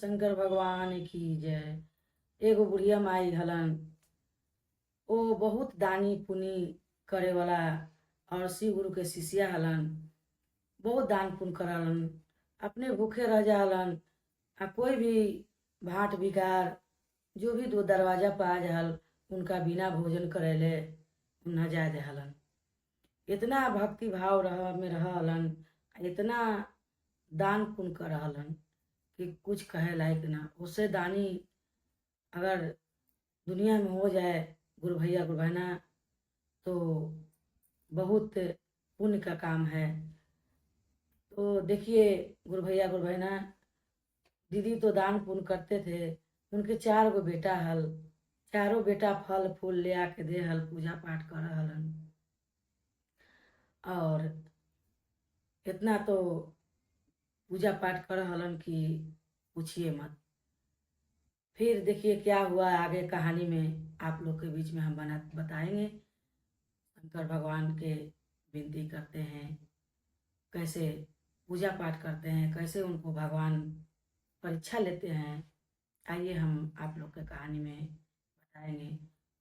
शंकर भगवान की जय। एगो बुढ़िया माई हलन, ओ बहुत दानी पुनी करे वाला और शिव गुरु के शिष्या हलन। बहुत दान पुण्य करलन, अपने भूखे रह जालन। आ कोई भी भाट भिखार जो भी दो दरवाजा पा जहल उनका बिना भोजन करेले न जाए देहलन। इतना भक्ति भाव में रहलन, इतना दान पुण्य कर रहलन कि कुछ कहे लायक ना। उससे दानी अगर दुनिया में हो जाए गुरु भैया गुरु बहना तो बहुत पुण्य का काम है। तो देखिए गुरु भैया गुरु बहना, दीदी तो दान पुण्य करते थे। उनके 4 गो बेटा हल, चारों बेटा फल फूल ले आके दे हल, पूजा पाठ कर हलन। और इतना तो पूजा पाठ कर हलन कि पूछिए मत। फिर देखिए क्या हुआ आगे कहानी में, आप लोग के बीच में हम बताएंगे। शंकर भगवान के विनती करते हैं, कैसे पूजा पाठ करते हैं, कैसे उनको भगवान परीक्षा लेते हैं। आइए हम आप लोग के कहानी में बताएंगे।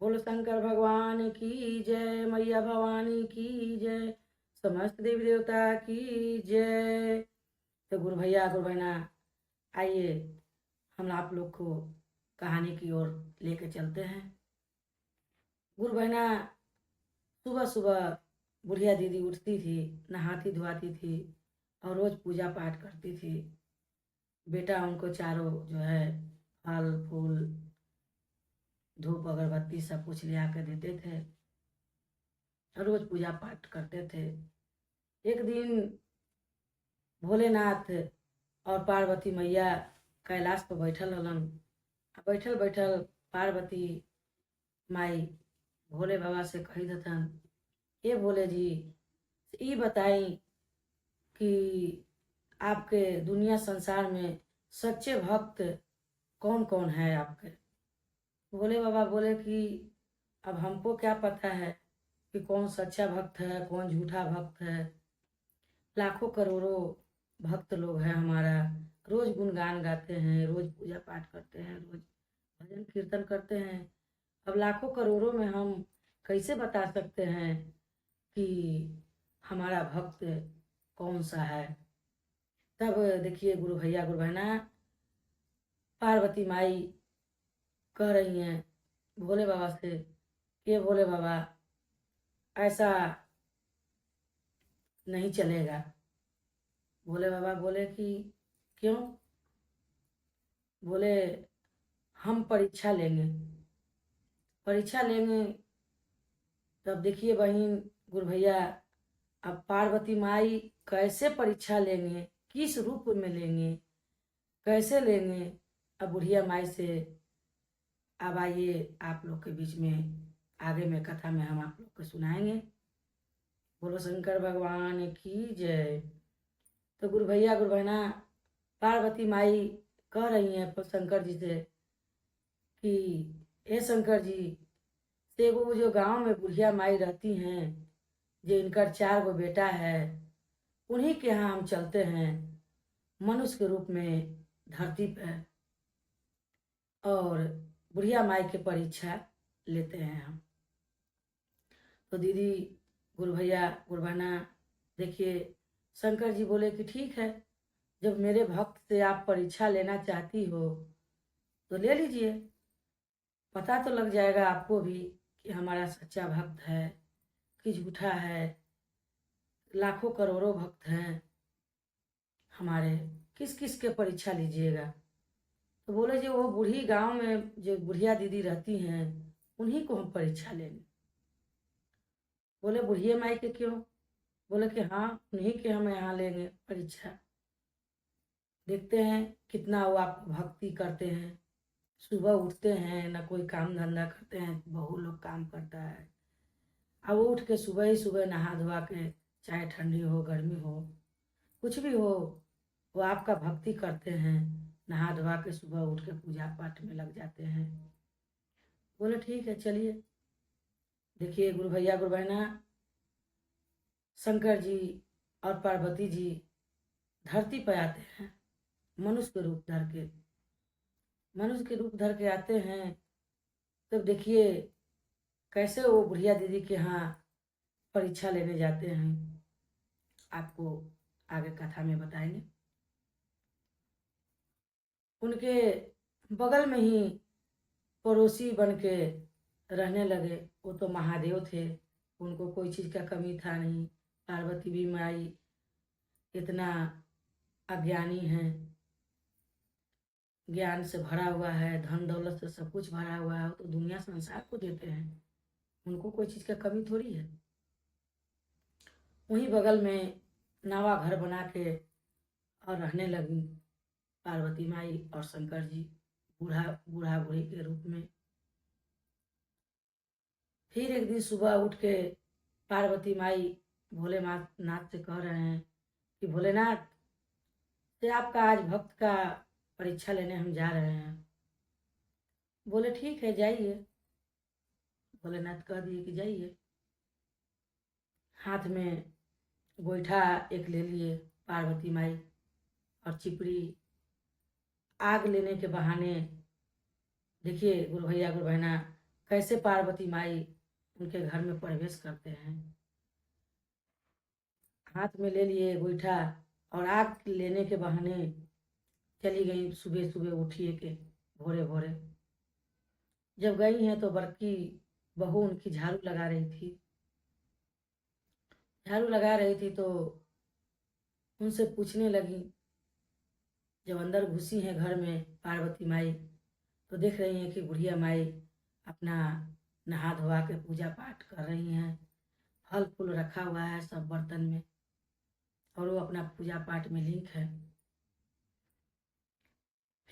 बोलो शंकर भगवान की जय, मैया भवानी की जय, समस्त देवी देवता की जय। तो गुरु भैया गुरु बहना, आइए हम आप लोग को कहानी की ओर लेके चलते हैं। गुरु बहना, सुबह सुबह बुढ़िया दीदी उठती थी, नहाती धोआती थी और रोज पूजा पाठ करती थी। बेटा उनको चारों जो है फल फूल धूप अगरबत्ती सब कुछ ले आकर देते थे, रोज पूजा पाठ करते थे। एक दिन भोलेनाथ और पार्वती मैया कैलाश पर बैठल हलन। बैठल बैठल पार्वती माई भोले बाबा से कही दथन, ये भोले जी ये बताई कि आपके दुनिया संसार में सच्चे भक्त कौन कौन है आपके। भोले बाबा बोले कि अब हमको क्या पता है कि कौन सच्चा भक्त है कौन झूठा भक्त है। लाखों करोड़ों भक्त लोग हैं हमारा, रोज गुणगान गाते हैं, रोज पूजा पाठ करते हैं, रोज भजन कीर्तन करते हैं। अब लाखों करोड़ों में हम कैसे बता सकते हैं कि हमारा भक्त कौन सा है। तब देखिए गुरु भैया गुरु बहना, पार्वती माई कह रही हैं भोले बाबा से, ये भोले बाबा ऐसा नहीं चलेगा। भोले बाबा बोले कि क्यों। बोले हम परीक्षा लेंगे। परीक्षा लेंगे तब देखिए बहन गुरु भैया, अब पार्वती माई कैसे परीक्षा लेंगे, किस रूप में लेंगे, कैसे लेंगे। अब बुढ़िया माई से अब आइए आप लोग के बीच में आगे में कथा में हम आप लोग को सुनाएंगे। बोलो शंकर भगवान की जय। तो गुरु भैया गुरु बहना, पार्वती माई कह रही हैं शंकर जी से कि हे शंकर जी, से वो जो गांव में बुढ़िया माई रहती हैं, जो इनका 4 गो बेटा है, उन्हीं के यहाँ हम चलते हैं मनुष्य के रूप में धरती पर, और बुढ़िया माई की परीक्षा लेते हैं हम। तो दीदी गुरु भैया गुरु बहना, देखिए शंकर जी बोले कि ठीक है, जब मेरे भक्त से आप परीक्षा लेना चाहती हो तो ले लीजिए, पता तो लग जाएगा आपको भी कि हमारा सच्चा भक्त है कि झूठा है। लाखों करोड़ों भक्त हैं हमारे, किस किस के परीक्षा लीजिएगा। तो बोले जो वो बूढ़ी गांव में जो बुढ़िया दीदी रहती हैं उन्हीं को हम परीक्षा लेंगे। बोले बुढ़िया माई के क्यों। बोले कि हाँ उन्हीं के हम यहाँ लेंगे परीक्षा, देखते हैं कितना वो आप भक्ति करते हैं। सुबह उठते हैं ना कोई काम धंधा करते हैं, बहू लोग काम करता है। अब वो उठ के सुबह ही सुबह नहा धोआ के, चाहे ठंडी हो गर्मी हो कुछ भी हो, वो आपका भक्ति करते हैं, नहा धोआ के सुबह उठ के पूजा पाठ में लग जाते हैं। बोले ठीक है चलिए। देखिए गुरु भैया गुरु बहना, शंकर जी और पार्वती जी धरती पर आते हैं मनुष्य के रूप धर के। मनुष्य के रूप धर के आते हैं, तब देखिए कैसे वो बुढ़िया दीदी के यहाँ परीक्षा लेने जाते हैं। आपको आगे कथा में बताएंगे। उनके बगल में ही पड़ोसी बन के रहने लगे। वो तो महादेव थे, उनको कोई चीज़ का कमी था नहीं। पार्वती भी माई इतना अज्ञानी है, ज्ञान से भरा हुआ है, धन दौलत से सब कुछ भरा हुआ है, तो दुनिया संसार को देते हैं, उनको कोई चीज़ का कमी थोड़ी है। वहीं बगल में नवा घर बना के और रहने लगी पार्वती माई और शंकर जी, बूढ़ा बूढ़ा बूढ़ी के रूप में। फिर एक दिन सुबह उठ के पार्वती माई भोलेनाथ नाथ से कह रहे हैं कि भोलेनाथ से आपका आज भक्त का परीक्षा लेने हम जा रहे हैं। बोले ठीक है जाइए। भोलेनाथ कह दिए कि जाइए। हाथ में गोईठा एक ले लिए पार्वती माई और चिपड़ी। आग लेने के बहाने देखिए गुरु भैया गुरु बहना कैसे पार्वती माई उनके घर में प्रवेश करते हैं। हाथ में ले लिए गोईठा और आग लेने के बहाने चली गई। सुबह सुबह उठिए के भोरे भोरे जब गई हैं तो बड़की बहू उनकी झाड़ू लगा रही थी। झाड़ू लगा रही थी तो उनसे पूछने लगी। जब अंदर घुसी हैं घर में पार्वती माई तो देख रही हैं कि बुढ़िया माई अपना नहा धोवा के पूजा पाठ कर रही हैं। फल फूल रखा हुआ है सब बर्तन में और वो अपना पूजा पाठ में लीन है।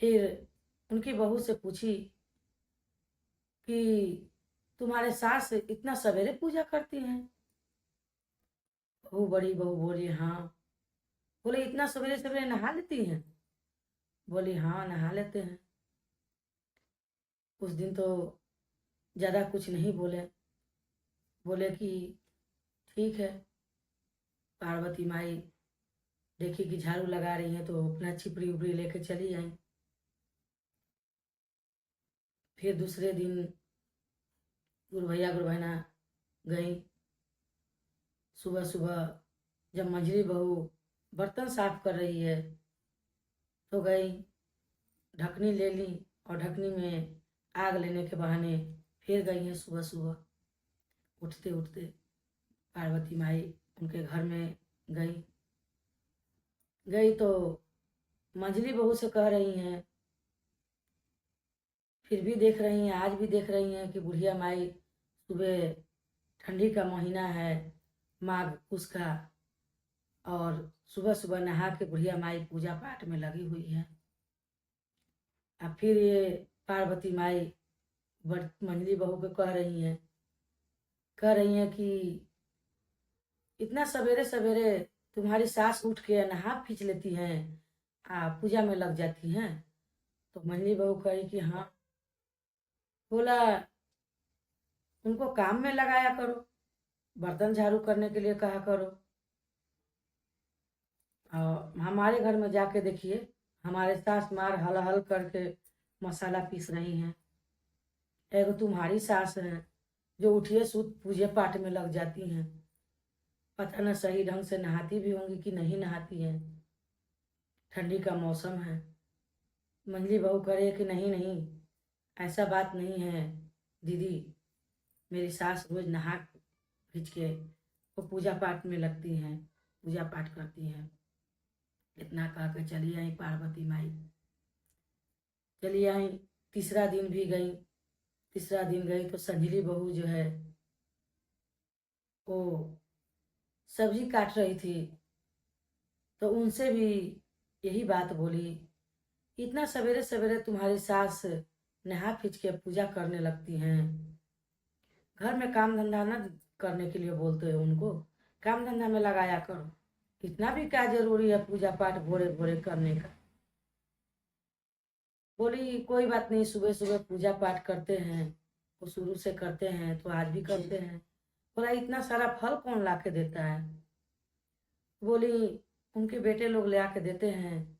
फिर उनकी बहू से पूछी कि तुम्हारे सास इतना सवेरे पूजा करती हैं? बड़ी बहू बोली हाँ। बोले इतना सवेरे सवेरे नहा लेती हैं? बोली हाँ नहा लेते हैं। उस दिन तो ज़्यादा कुछ नहीं बोले। बोले कि ठीक है। पार्वती माई देखी कि झाड़ू लगा रही है तो अपना छिपड़ी उपड़ी लेके चली आई। फिर दूसरे दिन गुरु भैया गुरु बहना गई। सुबह सुबह जब मंझली बहू बर्तन साफ कर रही है तो गई, ढकनी ले ली और ढकनी में आग लेने के बहाने फिर गई हैं सुबह सुबह। उठते उठते पार्वती माई उनके घर में गई। गई तो मंझली बहू से कह रही हैं, फिर भी देख रही हैं, आज भी देख रही हैं कि बुढ़िया माई सुबह, ठंडी का महीना है माघ पूस का, और सुबह सुबह नहा के बुढ़िया माई पूजा पाठ में लगी हुई है। अब फिर ये पार्वती माई मंझली बहू को कह रही हैं कि इतना सवेरे सवेरे तुम्हारी सास उठ के नहा खींच लेती हैं, पूजा में लग जाती हैं। तो मंझली बहू कही कि हाँ। बोला उनको काम में लगाया करो, बर्तन झाड़ू करने के लिए कहा करो। और हमारे घर में जाके देखिए हमारे सास मार हल हल करके मसाला पीस रही हैं। एगो तुम्हारी सास है जो उठिए सूत पूजे पाठ में लग जाती हैं, पता न सही ढंग से नहाती भी होंगी कि नहीं नहाती हैं, ठंडी का मौसम है। मंझली बहू करे कि नहीं नहीं ऐसा बात नहीं है दीदी, मेरी सास रोज नहा खींच के वो पूजा पाठ में लगती हैं, पूजा पाठ करती हैं। इतना कह के चली आई पार्वती माई। चली आई। तीसरा दिन भी गई। तीसरा दिन गई तो संजली बहू जो है वो सब्जी काट रही थी तो उनसे भी यही बात बोली, इतना सवेरे सवेरे तुम्हारी सास नहा खींच के पूजा करने लगती हैं, घर में काम धंधा न करने के लिए बोलते हो उनको, काम धंधा में लगाया करो, इतना भी क्या जरूरी है पूजा पाठ भोरे भोरे करने का। बोली कोई बात नहीं, सुबह सुबह पूजा पाठ करते हैं, वो शुरू से करते हैं तो आज भी करते हैं। बोला इतना सारा फल कौन ला के देता है? बोली उनके बेटे लोग ले आके देते हैं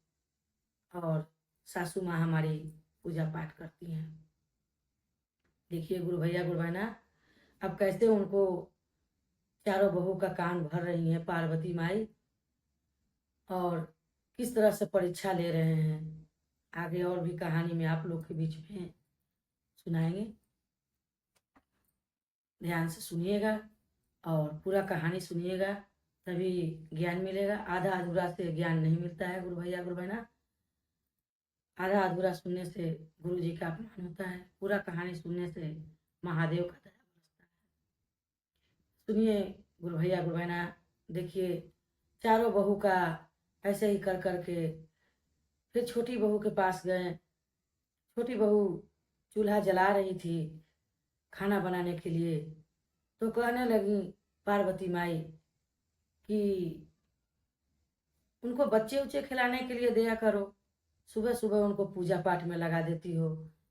और सासू माँ हमारी पूजा पाठ करती हैं। देखिए गुरु भैया गुरु बहना अब कैसे उनको चारों बहू का कान भर रही हैं पार्वती माई, और किस तरह से परीक्षा ले रहे हैं। आगे और भी कहानी में आप लोग के बीच में सुनाएंगे, ध्यान से सुनिएगा और पूरा कहानी सुनिएगा, तभी ज्ञान मिलेगा। आधा अधूरा से ज्ञान नहीं मिलता है गुरु भैया गुरु बहना। आधा अधूरा सुनने से गुरु जी का अपमान होता है, पूरा कहानी सुनने से महादेव का दया बरसता है। सुनिए गुरु भैया गुरु बहना। देखिए चारों बहू का ऐसे ही कर करके फिर छोटी बहू के पास गए। छोटी बहू चूल्हा जला रही थी खाना बनाने के लिए, तो कहने लगी पार्वती माई कि उनको बच्चे उच्चे खिलाने के लिए दिया करो, सुबह सुबह उनको पूजा पाठ में लगा देती हो,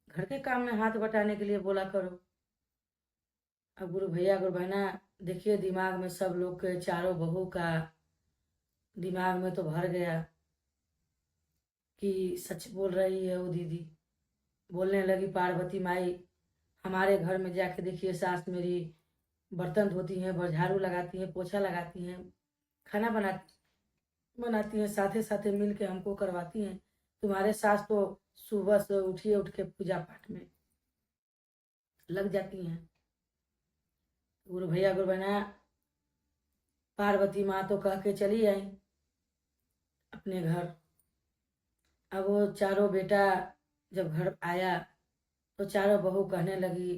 घर के काम में हाथ बटाने के लिए बोला करो। अब गुरु भैया गुरु बहना देखिए दिमाग में सब लोग के चारों बहू का दिमाग में तो भर गया कि सच बोल रही है वो दीदी। बोलने लगी पार्वती माई, हमारे घर में जाके देखिए सास मेरी बर्तन धोती हैं, झाड़ू लगाती हैं, पोछा लगाती हैं, खाना बनाती हैं, साथे साथे मिल के हमको करवाती हैं। तुम्हारे सास तो सुबह से उठ के पूजा पाठ में लग जाती हैं। गुरु भैया गुरु बहना पार्वती माँ तो कह के चली आई अपने घर। अब वो चारों बेटा जब घर आया तो चारों बहू कहने लगी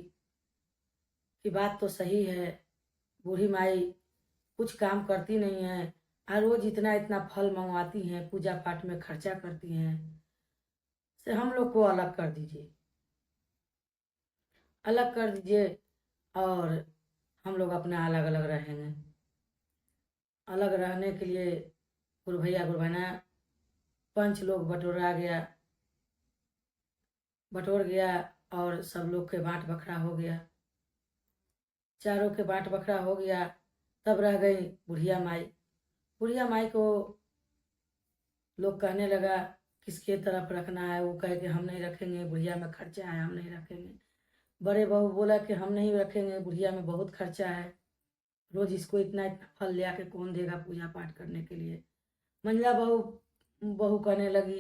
कि बात तो सही है, बूढ़ी माई कुछ काम करती नहीं है और रोज इतना इतना फल मंगवाती हैं, पूजा पाठ में खर्चा करती हैं, से हम लोग को अलग कर दीजिए, अलग कर दीजिए और हम लोग अपना अलग अलग रहेंगे। अलग रहने के लिए गुरु भैया गुरु बहना पंच लोग बटोर गया और सब लोग के बांट बखरा हो गया। चारों के बांट बखरा हो गया, तब रह गई बुढ़िया माई। बुढ़िया माई को लोग कहने लगा किसके तरफ रखना है, वो कहे कि हम नहीं रखेंगे, बुढ़िया में खर्चा है, हम नहीं रखेंगे। बड़े बहू बोला कि हम नहीं रखेंगे, बुढ़िया में बहुत खर्चा है, रोज इसको इतना इतना फल ले आके कौन देगा पूजा पाठ करने के लिए। मंझला बहू बहू कहने लगी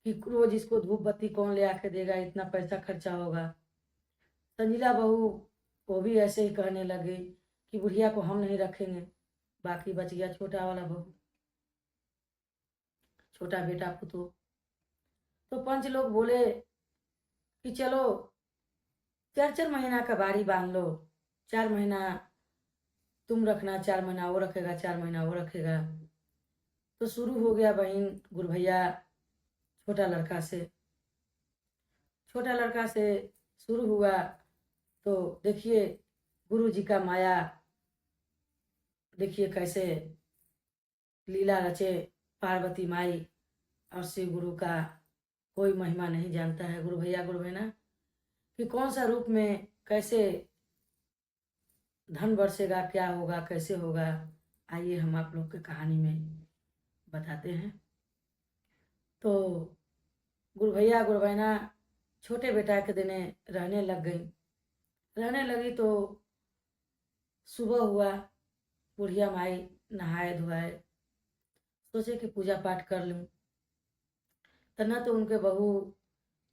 कि रोज इसको धूप बत्ती कौन ले आके देगा, इतना पैसा खर्चा होगा। संजीला बहू वो भी ऐसे ही कहने लगे कि बुढ़िया को हम नहीं रखेंगे। बाकी बच गया छोटा वाला बहू, छोटा बेटा पुतो। तो पंच लोग बोले कि चलो 4-4 महीना का बारी बांध लो, 4 महीना तुम रखना, 4 महीना वो रखेगा, 4 महीना वो रखेगा। तो शुरू हो गया बहन गुरु भैया छोटा लड़का से शुरू हुआ। तो देखिए गुरु जी का माया, देखिए कैसे लीला रचे पार्वती माई और शिव गुरु का कोई महिमा नहीं जानता है गुरु भैया गुरु बहना कि कौन सा रूप में कैसे धन बरसेगा, क्या होगा, कैसे होगा। आइए हम आप लोग के कहानी में बताते हैं। तो गुरु भैया गुरु बहना छोटे बेटा के दिने रहने लगी तो सुबह हुआ, बुढ़िया माई नहाए धोआए, सोचे कि पूजा पाठ कर लूं। तो न तो उनके बहू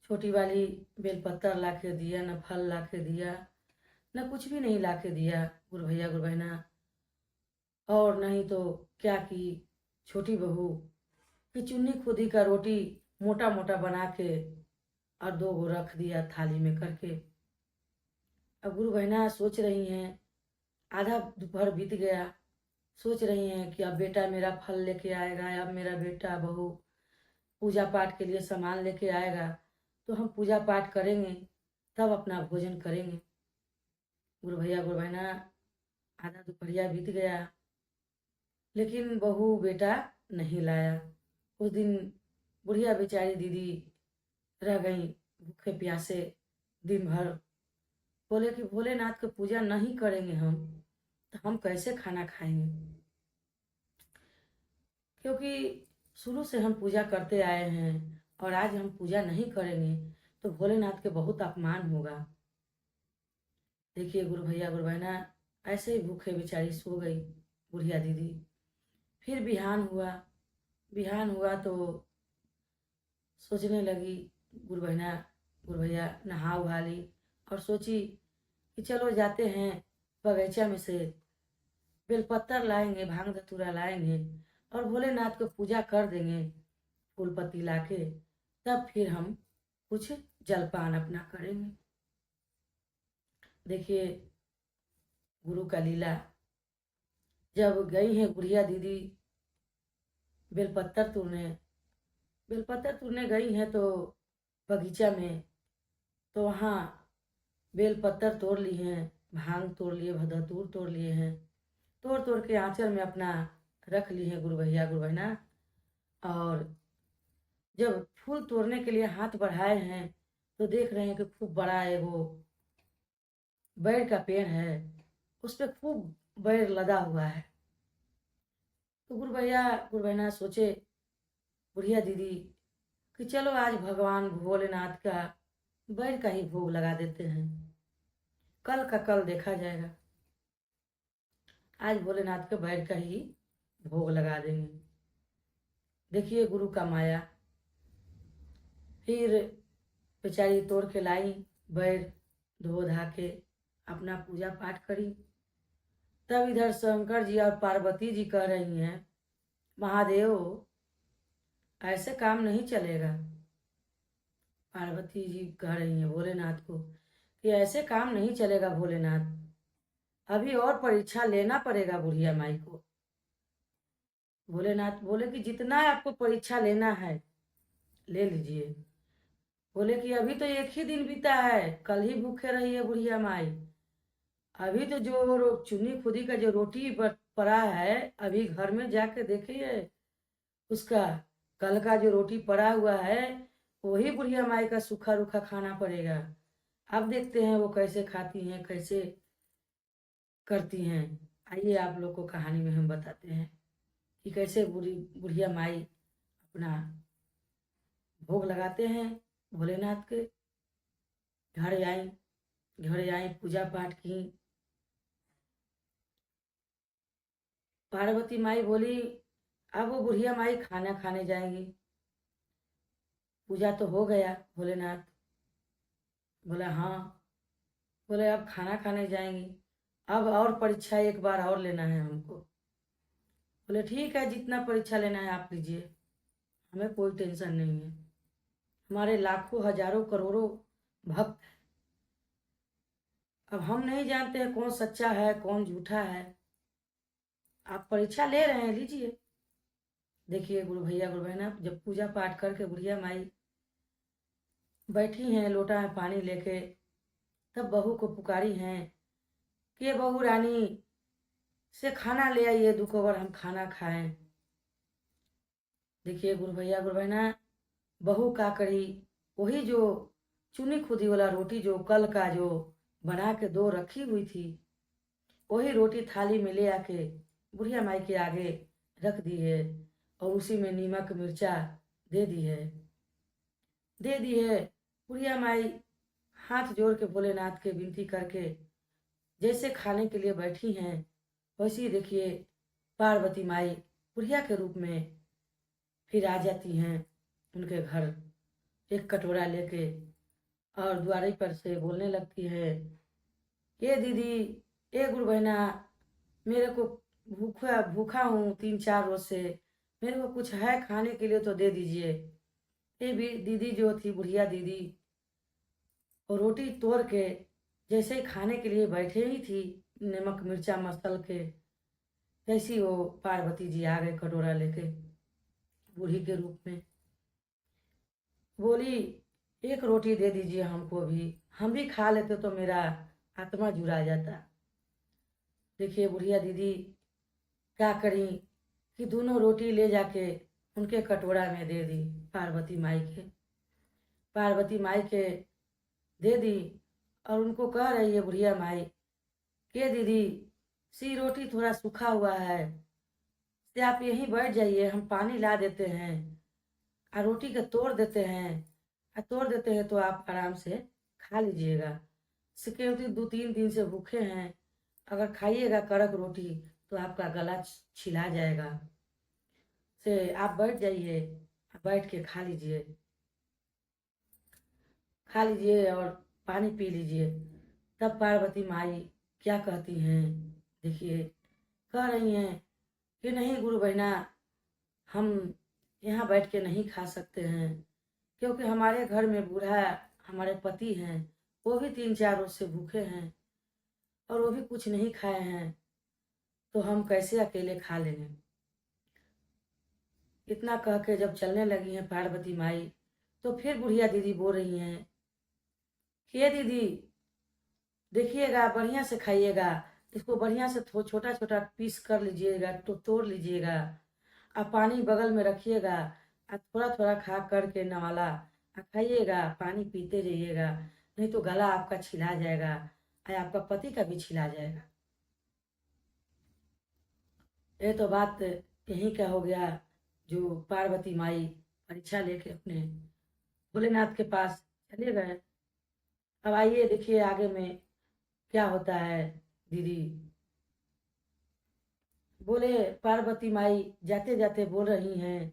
छोटी वाली बेलपत्तर ला के दिया, न फल ला के दिया, न कुछ भी नहीं ला के दिया गुरु भैया गुरु बहना। और नहीं तो क्या की छोटी बहू कि चुन्नी खुदी का रोटी मोटा मोटा बना के और 2 गो रख दिया थाली में करके। अब गुरु बहना सोच रही हैं, आधा दोपहर बीत गया, सोच रही हैं कि अब बेटा मेरा फल लेके आएगा, अब मेरा बेटा बहू पूजा पाठ के लिए सामान लेके आएगा, तो हम पूजा पाठ करेंगे, तब अपना भोजन करेंगे। गुरु भैया गुरु बहना आधा दोपहरिया बीत गया, लेकिन बहू बेटा नहीं लाया। उस दिन बुढ़िया बेचारी दीदी रह गई भूखे प्यासे दिन भर। बोले कि भोलेनाथ की पूजा नहीं करेंगे हम तो हम कैसे खाना खाएंगे, क्योंकि शुरू से हम पूजा करते आए हैं और आज हम पूजा नहीं करेंगे तो भोलेनाथ के बहुत अपमान होगा। देखिए गुरु भैया गुरु बहना ऐसे ही भूखे बेचारी सो गई बुढ़िया दीदी। फिर बिहान हुआ तो सोचने लगी गुरु बहना गुरु भैया नहा उहा ली और सोची कि चलो जाते हैं बगीचा में से बेलपत्तर लाएंगे, भांग धतूरा लाएंगे और भोलेनाथ को पूजा कर देंगे फूल पत्ती लाके, तब फिर हम कुछ जलपान अपना करेंगे। देखिए गुरु का लीला, जब गई है बुढ़िया दीदी बेलपत्तर तोड़ने गई हैं तो बगीचा में, तो वहाँ बेलपत्तर तोड़ ली हैं, भांग तोड़ लिए, धतूर तोड़ लिए हैं, तोड़ के आंचल में अपना रख ली है गुरु भैया गुरु बहना। और जब फूल तोड़ने के लिए हाथ बढ़ाए हैं तो देख रहे हैं कि खूब बड़ा है वो बैर का पेड़ है, उस पर खूब बैर लदा हुआ है। तो गुरु भैया गुरु बहना सोचे बुढ़िया दीदी कि चलो आज भगवान भोलेनाथ का बैर का ही भोग लगा देते हैं, कल का कल देखा जाएगा, आज भोलेनाथ के बैर का ही भोग लगा देंगे। देखिए गुरु का माया, फिर बेचारी तोड़ के लाई बैर, धो धा के अपना पूजा पाठ करी। तब इधर शंकर जी और पार्वती जी कह रही हैं महादेव ऐसे काम नहीं चलेगा। पार्वती जी कह रही हैं भोलेनाथ को कि ऐसे काम नहीं चलेगा भोलेनाथ, अभी और परीक्षा लेना पड़ेगा बुढ़िया माई को। भोलेनाथ बोले कि जितना आपको परीक्षा लेना है ले लीजिए। बोले कि अभी तो एक ही दिन बीता है, कल ही भूखे रही है बुढ़िया माई, अभी तो जो चुनी खुदी का जो रोटी पड़ा है अभी घर में जाके देखिए उसका कल का जो रोटी पड़ा हुआ है वही बुढ़िया माई का सूखा रूखा खाना पड़ेगा। अब देखते हैं वो कैसे खाती हैं, कैसे करती हैं। आइए आप लोग को कहानी में हम बताते हैं कि कैसे बुढ़िया माई अपना भोग लगाते हैं भोलेनाथ के। घर आई पूजा पाठ की। पार्वती माई बोली अब वो बुढ़िया माई खाना खाने जाएंगी, पूजा तो हो गया। भोलेनाथ बोला हाँ। बोले अब खाना खाने जाएंगी, अब और परीक्षा एक बार और लेना है हमको। बोले ठीक है जितना परीक्षा लेना है आप लीजिए, हमें कोई टेंशन नहीं है, हमारे लाखों हजारों करोड़ों भक्त हैं, अब हम नहीं जानते हैं कौन सच्चा है कौन झूठा है, आप परीक्षा ले रहे हैं लीजिए। देखिए गुरु भैया गुरु बहना जब पूजा पाठ करके बुढ़िया माई बैठी हैं लोटा में पानी लेके, तब बहू को पुकारी हैं कि बहू रानी से खाना ले आइए 2 कौर हम खाना खाएं। देखिए गुरु भैया गुरु बहना बहू का करी वही जो चुनी खुदी वाला रोटी जो कल का जो बना के 2 रखी हुई थी वही रोटी थाली में ले आके बुढ़िया माई के आगे रख दी है और उसी में नीमक मिर्चा दे दी है। बुढ़िया माई हाथ जोड़ के भोलेनाथ के विनती करके जैसे खाने के लिए बैठी हैं वैसे ही देखिए पार्वती माई बुढ़िया के रूप में फिर आ जाती हैं उनके घर, एक कटोरा लेके और द्वारे पर से बोलने लगती है ये दीदी ये गुरु बहना मेरे को भूखा हूँ 3-4 रोज से, मेरे को कुछ है खाने के लिए तो दे दीजिए। ये भी दीदी जो थी बुढ़िया दीदी और रोटी तोड़ के जैसे ही खाने के लिए बैठे ही थी नमक मिर्चा मसल के, तैसी वो पार्वती जी आ गए कटोरा लेके बूढ़ी के रूप में। बोली एक रोटी दे दीजिए हमको भी, हम भी खा लेते तो मेरा आत्मा जुड़ा जाता। देखिए बुढ़िया दीदी क्या करी कि दोनों रोटी ले जाके उनके कटोरा में दे दी पार्वती माई के दे दी और उनको कह रही है बुढ़िया माई के दीदी सी रोटी थोड़ा सूखा हुआ है तो आप यहीं बैठ जाइए, हम पानी ला देते हैं और रोटी को तोड़ देते हैं तोड़ देते हैं तो आप आराम से खा लीजिएगा। सिक्योरिटी 2-3 दिन से भूखे हैं, अगर खाइएगा कड़क रोटी तो आपका गला छिला जाएगा। से आप बैठ जाइए, बैठ के खा लीजिए और पानी पी लीजिए। तब पार्वती माई क्या कहती हैं, देखिए, कह रही हैं कि नहीं गुरु बहना, हम यहाँ बैठ के नहीं खा सकते हैं, क्योंकि हमारे घर में बूढ़ा हमारे पति हैं, वो भी 3-4 रोज से भूखे हैं और वो भी कुछ नहीं खाए हैं, तो हम कैसे अकेले खा लेंगे। इतना कह के जब चलने लगी हैं पार्वती माई, तो फिर बुढ़िया दीदी बोल रही हैं कि ये दीदी देखिएगा, बढ़िया से खाइएगा, इसको बढ़िया से छोटा छोटा पीस कर लीजिएगा, तो तोड़ लीजिएगा, आप पानी बगल में रखिएगा, आप थोड़ा थोड़ा खा करके नवाला खाइएगा, पानी पीते रहिएगा, नहीं तो गला आपका छिला जाएगा और आपका पति का भी छिला जाएगा। ये तो बात यहीं का हो गया, जो पार्वती माई परीक्षा लेके अपने भोलेनाथ के पास चले गए। अब आइए देखिए आगे में क्या होता है। दीदी बोले, पार्वती माई जाते जाते बोल रही हैं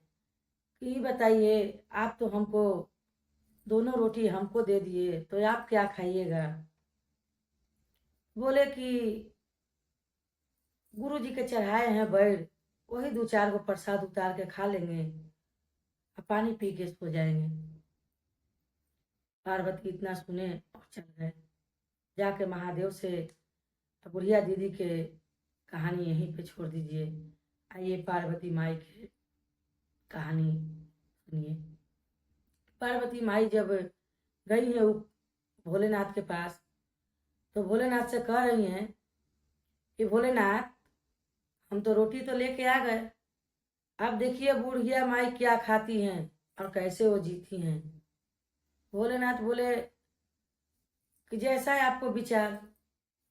कि बताइए, आप तो हमको दोनों रोटी हमको दे दिए, तो आप क्या खाइएगा। बोले कि गुरु जी के चढ़ाए हैं बैर, वही 2-4 गो प्रसाद उतार के खा लेंगे और पानी पी के सो जाएंगे। पार्वती इतना सुने और चल गए। जाके महादेव से बुढ़िया दीदी के कहानी यहीं पे छोड़ दीजिए। आइए पार्वती माई की कहानी सुनिए। पार्वती माई जब गई है भोलेनाथ के पास, तो भोलेनाथ से कह रही हैं कि भोलेनाथ, हम तो रोटी तो लेके आ गए, अब देखिए बुढ़िया माई क्या खाती हैं और कैसे वो जीती हैं। भोलेनाथ बोले कि जैसा है आपको विचार,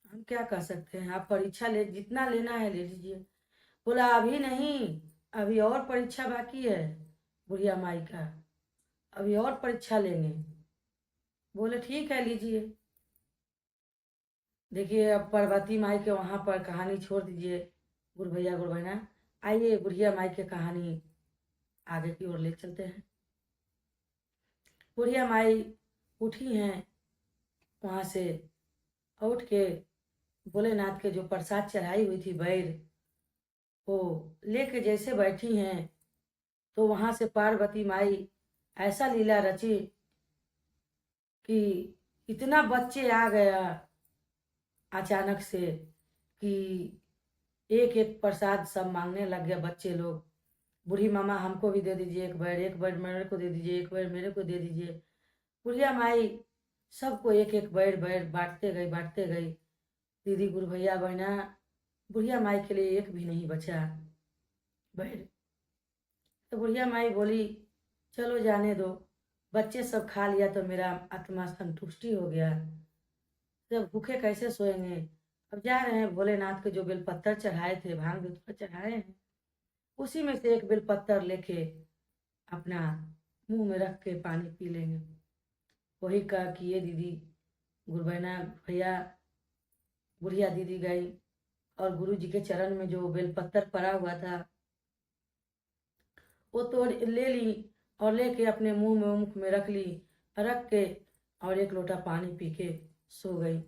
हम क्या कह सकते हैं, आप परीक्षा ले, जितना लेना है ले लीजिए। बोला अभी नहीं, अभी और परीक्षा बाकी है बुढ़िया माई का, अभी और परीक्षा लेंगे। बोले ठीक है लीजिए। देखिए अब पार्वती माई के वहां पर कहानी छोड़ दीजिए, गुरु भैया गुरु बहना, आइए बुढ़िया माई की कहानी आगे की ओर ले चलते हैं। बुढ़िया माई उठी हैं वहां से, उठ के भोलेनाथ के जो प्रसाद चढ़ाई हुई थी बैर, वो लेके जैसे बैठी हैं, तो वहां से पार्वती माई ऐसा लीला रची कि इतना बच्चे आ गया अचानक से कि एक एक प्रसाद सब मांगने लग गया बच्चे लोग। बूढ़ी मामा हमको भी दे दीजिए एक बैर, एक बैर मेरे को दे दीजिए, एक बैर मेरे को दे दीजिए। बुढ़िया माई सबको एक एक बैर बैर बांटते गई। दीदी गुरु भैया बहना, बुढ़िया माई के लिए एक भी नहीं बचा बैर। तो बुढ़िया माई बोली चलो जाने दो, बच्चे सब खा लिया तो मेरा आत्मा संतुष्टि हो गया, जब भूखे कैसे सोएंगे। अब जा रहे हैं भोलेनाथ के जो बेलपत्तर चढ़ाए थे, भांग धतूरा चढ़ाए हैं, उसी में से एक बेलपत्तर लेके अपना मुंह में रख के पानी पी लेंगे। वही कहा कि ये दीदी गुरुबैना भैया, बुढ़िया दीदी गई और गुरु जी के चरण में जो बेलपत्तर पड़ा हुआ था वो तोड़ ले ली और लेके अपने मुख में रख ली, रख के और एक लोटा पानी पी के सो गई।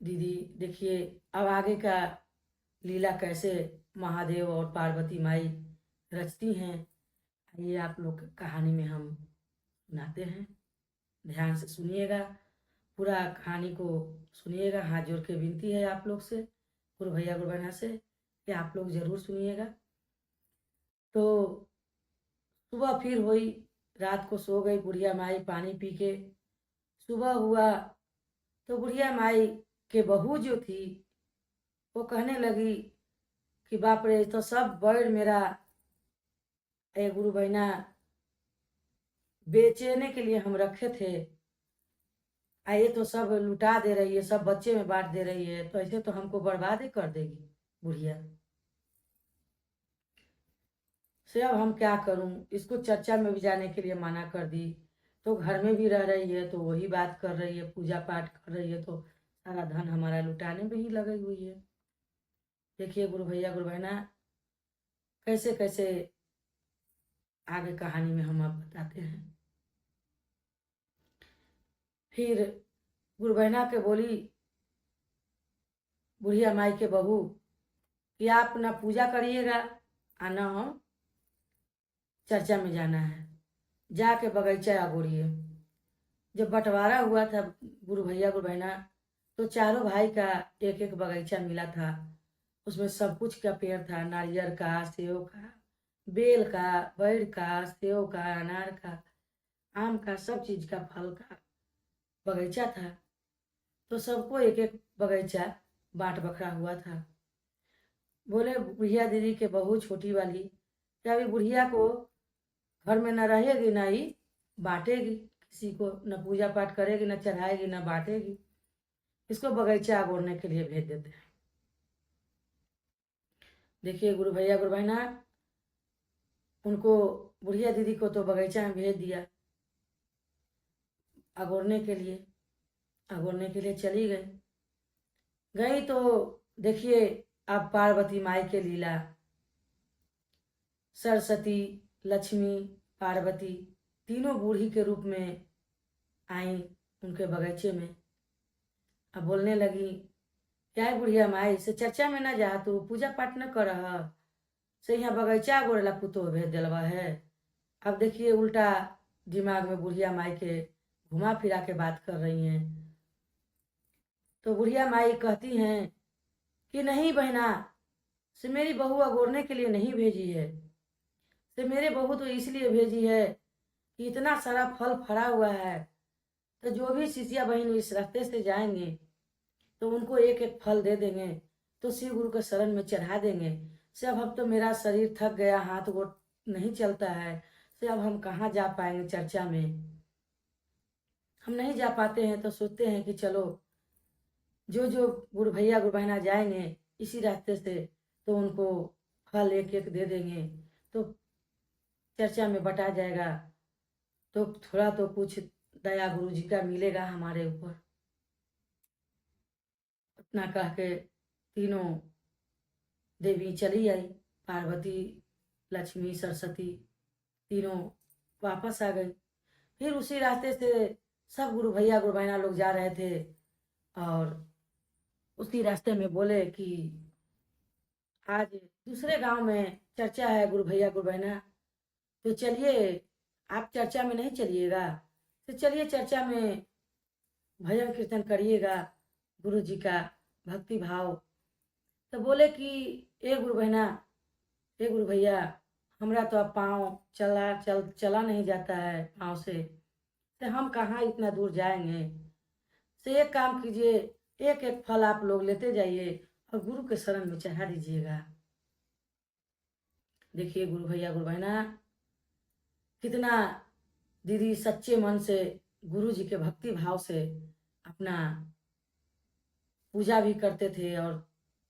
दीदी देखिए अब आगे का लीला कैसे महादेव और पार्वती माई रचती हैं, ये आप लोग कहानी में हम सुनाते हैं। ध्यान से सुनिएगा, पूरा कहानी को सुनिएगा। हाथ जोड़ के विनती है आप लोग से, गुरु भैया गुरु बहना से, कि आप लोग जरूर सुनिएगा। तो सुबह फिर हुई, रात को सो गई बुढ़िया माई पानी पी के। सुबह हुआ तो बुढ़िया माई के बहू जो थी वो कहने लगी कि बाप रे, तो सब बैर मेरा ए गुरु बहना बेचने के लिए हम रखे थे, ये तो सब लुटा दे रही है, सब बच्चे में बांट दे रही है, तो ऐसे तो हमको बर्बाद ही कर देगी बुढ़िया से। अब हम क्या करूं, इसको चर्चा में भी जाने के लिए मना कर दी। तो घर में भी रह रही है, तो वही बात कर रही है, पूजा पाठ कर रही है, तो सारा धन हमारा लुटाने में ही लगी हुई है। देखिए गुरु भैया गुरु बहना कैसे कैसे आगे कहानी में हम आप बताते हैं। फिर गुरु बहना के बोली बुढ़िया माई के बहू कि आप ना पूजा करिएगा और ना हम चर्चा में जाना है, जाके बगीचा अगोरिए। जब बंटवारा हुआ था गुरु भैया गुरु बहना, तो चारों भाई का एक एक बगीचा मिला था। उसमें सब कुछ का पेड़ था, नारियल का, सेव का, बेल का, बैर का, सेव का, अनार का, आम का, सब चीज का फल का बगीचा था। तो सबको एक एक बगीचा बांट बखरा हुआ था। बोले बुढ़िया दीदी के बहू छोटी वाली कि अभी बुढ़िया को घर में न रहेगी ना ही बांटेगी, किसी को न पूजा पाठ करेगी, न चढ़ाएगी, न बांटेगी, इसको बगीचा बोलने के लिए भेज देते हैं। देखिए गुरु भैया गुरु बहना उनको बुढ़िया दीदी को तो बगीचा में भेज दिया अगोरने के लिए। अगोरने के लिए चली गई। गई तो देखिए अब पार्वती माई के लीला। सरस्वती, लक्ष्मी, पार्वती तीनों बूढ़ी के रूप में आई उनके बगीचे में। अब बोलने लगी क्या है बुढ़िया माई से चर्चा में न जा, तू पूजा पाठ न कर से यहाँ बगीचा गोरेला पुतो भेज दिलवा है। अब देखिए उल्टा दिमाग में बुढ़िया माई के घुमा फिरा के बात कर रही हैं। तो बुढ़िया माई कहती हैं कि नहीं बहना, से मेरी बहू अगोरने के लिए नहीं भेजी है, से मेरे बहू तो इसलिए भेजी है कि इतना सारा फल फरा हुआ है, तो जो भी शिष्या बहन इस रास्ते से जाएंगे तो उनको एक एक फल दे देंगे, तो शिव गुरु के शरण में चढ़ा देंगे। से अब तो मेरा शरीर थक गया, हाथ गोड़ नहीं चलता है, से अब हम कहाँ जा पाएंगे चर्चा में, हम नहीं जा पाते हैं। तो सोचते हैं कि चलो जो जो गुरु भैया गुरु बहना जाएंगे इसी रास्ते से, तो उनको फल एक एक दे देंगे, तो चर्चा में बटा जाएगा, तो थोड़ा तो कुछ दया गुरु जी का मिलेगा हमारे ऊपर। इतना कह के तीनों देवी चली आई, पार्वती, लक्ष्मी, सरस्वती तीनों वापस आ गई। फिर उसी रास्ते से सब गुरु भैया गुरु बहना लोग जा रहे थे, और उसी रास्ते में बोले कि आज दूसरे गांव में चर्चा है गुरु भैया गुरु बहना, तो चलिए आप चर्चा में नहीं चलिएगा, तो चलिए चर्चा में भजन कीर्तन करिएगा गुरु जी का भक्ति भाव। तो बोले कि ए गुरु बहना, ए गुरु भैया, हमरा तो अब पाँव चला नहीं जाता है पाँव से, तो हम कहाँ इतना दूर जाएंगे। से एक काम कीजिए, एक एक फल आप लोग लेते जाइए और गुरु के शरण में चढ़ा दीजिएगा। देखिए गुरु भैया गुरु बहना कितना दीदी सच्चे मन से गुरु जी के भक्ति भाव से अपना पूजा भी करते थे, और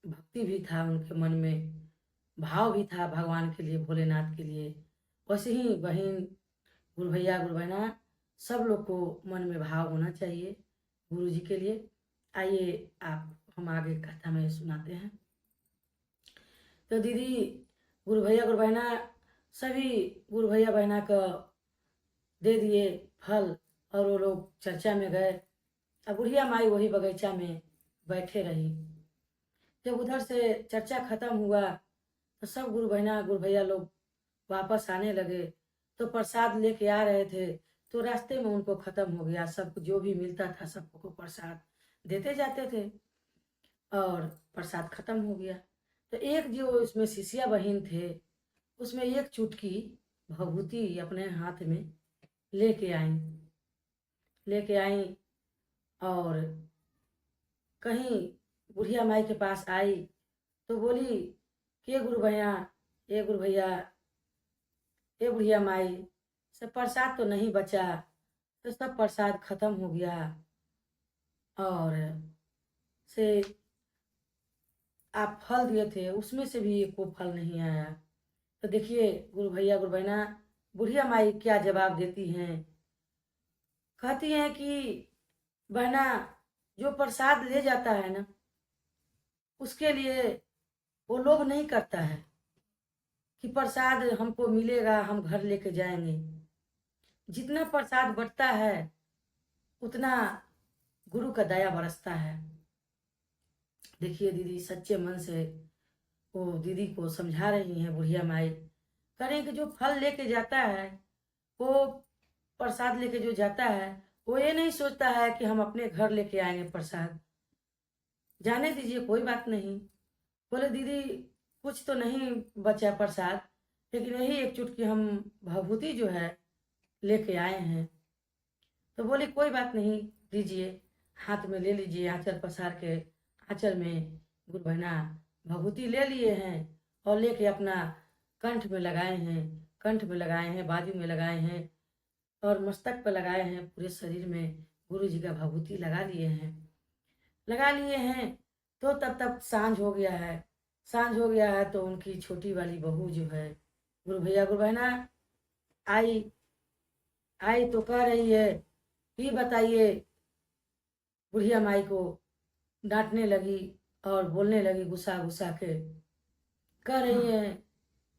भक्ति भी था उनके मन में, भाव भी था भगवान के लिए, भोलेनाथ के लिए। वैसे ही बहन गुरु भैया गुरु बहना सब लोग को मन में भाव होना चाहिए गुरु जी के लिए। आइए आप हम आगे कथा में सुनाते हैं। तो दीदी गुरु भैया गुरु बहना सभी गुरु भैया बहना को दे दिए फल, और वो लोग चर्चा में गए। अब बुढ़िया माई वही बगीचा में बैठे रही। जब उधर से चर्चा खत्म हुआ तो सब गुरु बहना गुरु भैया लोग वापस आने लगे, तो प्रसाद लेके आ रहे थे, तो रास्ते में उनको खत्म हो गया। सबको जो भी मिलता था सबको प्रसाद देते जाते थे, और प्रसाद खत्म हो गया। तो एक जो इसमें शिष्या बहन थे, उसमें एक चुटकी भभूति अपने हाथ में लेके आई और कहीं बुढ़िया माई के पास आई तो बोली के गुरु भैया, ए गुरु भैया, ए बुढ़िया माई, सब प्रसाद तो नहीं बचा, तो सब प्रसाद खत्म हो गया, और से आप फल दिए थे उसमें से भी एक को फल नहीं आया। तो देखिए गुरु भैया गुरु बहना बुढ़िया माई क्या जवाब देती हैं कहती हैं कि बहना जो प्रसाद ले जाता है ना, उसके लिए वो लोभ नहीं करता है कि प्रसाद हमको मिलेगा हम घर लेके जाएंगे। जितना प्रसाद बंटता है उतना गुरु का दया बरसता है। देखिए दीदी सच्चे मन से वो दीदी को समझा रही हैं बुढ़िया माई। करें कि जो फल लेके जाता है, वो प्रसाद लेके जो जाता है, वो ये नहीं सोचता है कि हम अपने घर लेके आएंगे प्रसाद। जाने दीजिए, कोई बात नहीं। बोले दीदी कुछ तो नहीं बचा प्रसाद, लेकिन यही एक चुटकी हम भभूति जो है लेके आए हैं। तो बोले कोई बात नहीं, दीजिए, हाथ में ले लीजिए। आंचल पसार के आंचल में गुरु बहना भभूति ले लिए हैं और लेके अपना कंठ में लगाए हैं, कंठ में लगाए हैं, बाजू में लगाए हैं और मस्तक पर लगाए हैं। पूरे शरीर में गुरु जी का भभूति लगा लिए हैं, लगा लिए हैं। तो तब सांझ हो गया है। सांझ हो गया है तो उनकी छोटी वाली बहू जो है गुरु भैया गुरु बहना आई। आई तो कह रही है कि बताइए, बुढ़िया माई को डांटने लगी और बोलने लगी गुस्सा गुस्सा के। कह रही है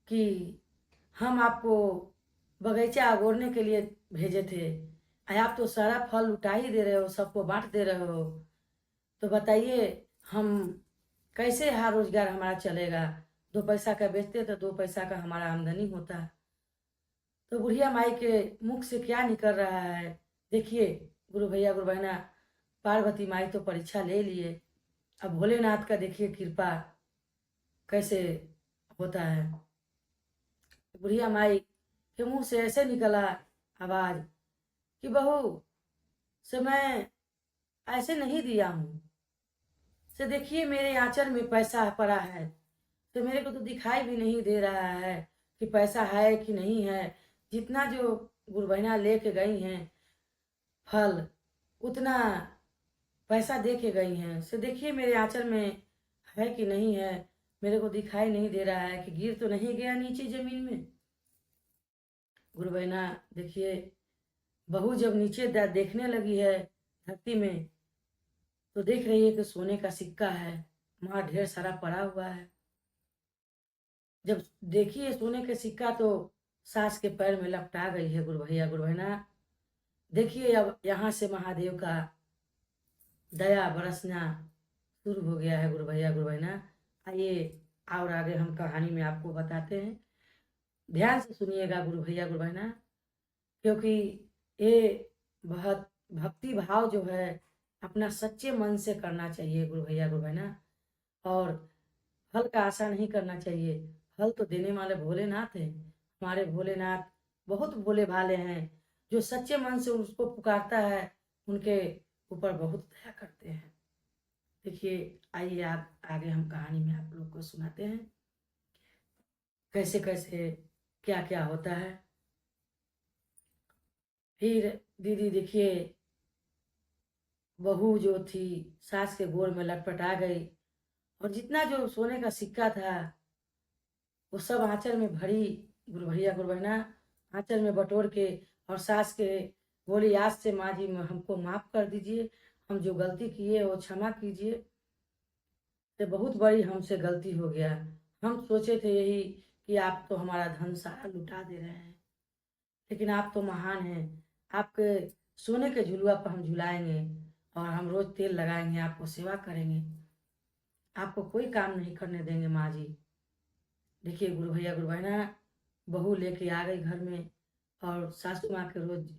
कि हम आपको बगीचा अगोरने के लिए भेजे थे, आप तो सारा फल लुटा ही दे रहे हो, सबको बांट दे रहे हो। तो बताइए हम कैसे हर रोजगार हमारा चलेगा? 2 पैसा का बेचते तो 2 पैसा का हमारा आमदनी होता। तो बुढ़िया माई के मुख से क्या निकल रहा है देखिए। गुरु भैया गुरु बहना, पार्वती माई तो परीक्षा ले लिए, अब भोलेनाथ का देखिए कृपा कैसे होता है। बुढ़िया माई के मुंह से ऐसे निकला आवाज कि बहू से मैं ऐसे नहीं दिया हूँ, से देखिए मेरे आंचल में पैसा पड़ा है, तो मेरे को तो दिखाई भी नहीं दे रहा है कि पैसा है कि नहीं है। जितना जो गुरु बहना लेके गई हैं फल, उतना पैसा दे के गई हैं। से देखिए मेरे आंचल में है कि नहीं है, मेरे को दिखाई नहीं दे रहा है कि गिर तो नहीं गया नीचे जमीन में। गुरु बहना देखिए, बहू जब नीचे देखने लगी है धरती में, तो देख रही है कि सोने का सिक्का है, वहां ढेर सारा पड़ा हुआ है। जब देखी है सोने का सिक्का तो सास के पैर में लपटा गई है गुरु भैया गुरु बहना। देखिए अब यहाँ से महादेव का दया बरसना शुरू हो गया है गुरु भैया गुरु बहना। आइए और आगे हम कहानी में आपको बताते हैं, ध्यान से सुनिएगा गुरु भैया गुरु बहना, क्योंकि ये बहुत भक्ति भाव जो है अपना सच्चे मन से करना चाहिए गुरु भैया गुरु बहना। और फल का आशा नहीं करना चाहिए, फल तो देने वाले भोलेनाथ हैं। हमारे भोलेनाथ बहुत भोले भाले हैं, जो सच्चे मन से उसको पुकारता है उनके ऊपर बहुत दया करते हैं। देखिए आइए आप आगे हम कहानी में आप लोग को सुनाते हैं कैसे कैसे क्या क्या होता है। फिर दीदी देखिए, बहू जो थी सास के गोर में लटपटा गई और जितना जो सोने का सिक्का था वो सब आंचल में भरी गुरु भैया गुरु बहना, आंचल में बटोर के और सास के बोली आज से माँ जी हमको माफ कर दीजिए, हम जो गलती किए वो क्षमा कीजिए, तो बहुत बड़ी हमसे गलती हो गया। हम सोचे थे यही कि आप तो हमारा धन सारा लुटा दे रहे हैं, लेकिन आप तो महान हैं। आपके सोने के झुलुआ पर हम झुलाएंगे और हम रोज तेल लगाएंगे, आपको सेवा करेंगे, आपको कोई काम नहीं करने देंगे माँ जी। देखिए गुरु भैया गुरु बहना, बहू लेके आ गई घर में और सासू माँ के रोज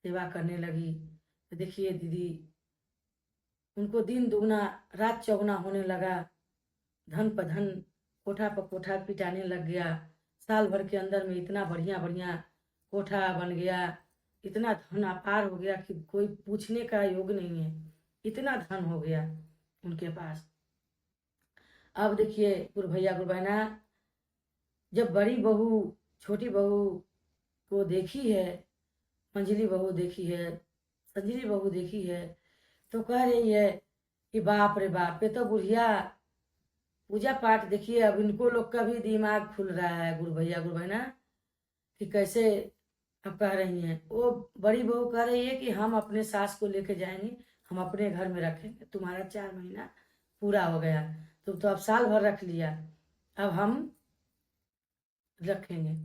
सेवा करने लगी। तो देखिए दीदी, उनको दिन दुगना रात चौगुना होने लगा, धन पर धन, कोठा पर कोठा पिटाने लग गया। साल भर के अंदर में इतना बढ़िया बढ़िया कोठा बन गया, इतना धन अपार हो गया कि कोई पूछने का योग नहीं है, इतना धन हो गया उनके पास। अब देखिए गुरु भैया गुरु बहना, जब बड़ी बहू छोटी बहू को देखी है, मंझली बहू देखी है, संजली बहू देखी है, तो कह रही है कि बाप रे बाप, ये तो बुढ़िया पूजा पाठ। देखिए अब इनको लोग का भी दिमाग खुल रहा है गुरु भैया गुरु बहना कि कैसे अब कह रही हैं, वो बड़ी बहू कह रही है कि हम अपने सास को लेके जाएंगे, हम अपने घर में रखेंगे, तुम्हारा 4 महीना पूरा हो गया, तुम तो अब साल भर रख लिया, अब हम रखेंगे।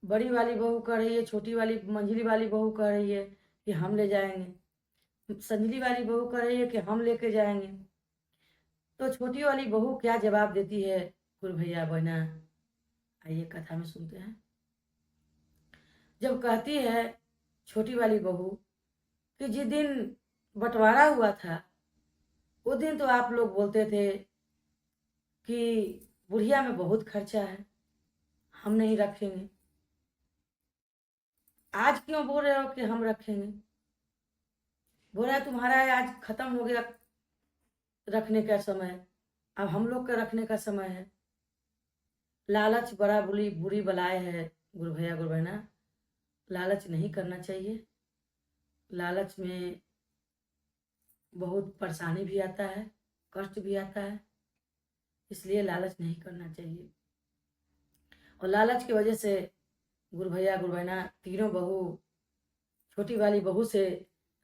बड़ी वाली बहू कह रही है, छोटी वाली मंझली वाली बहू कह रही है कि हम ले जाएंगे, संजली वाली बहू कह रही है कि हम लेके जाएंगे। तो छोटी वाली बहू क्या जवाब देती है गुरु भैया बहना, आइए कथा में सुनते हैं। जब कहती है छोटी वाली बहू कि जिस दिन बंटवारा हुआ था उस दिन तो आप लोग बोलते थे कि बुढ़िया में बहुत खर्चा है, हम नहीं रखेंगे, आज क्यों बोल रहे हो कि हम रखेंगे? बोल रहा है तुम्हारा आज खत्म हो गया रखने का समय, अब हम लोग का रखने का समय है। लालच बड़ा बुरी बुरी बलाए है गुरु भैया गुरु बहना, लालच नहीं करना चाहिए। लालच में बहुत परेशानी भी आता है, कष्ट भी आता है, इसलिए लालच नहीं करना चाहिए। और लालच की वजह से गुरु भैया गुरु बहना तीनों बहू छोटी वाली बहू से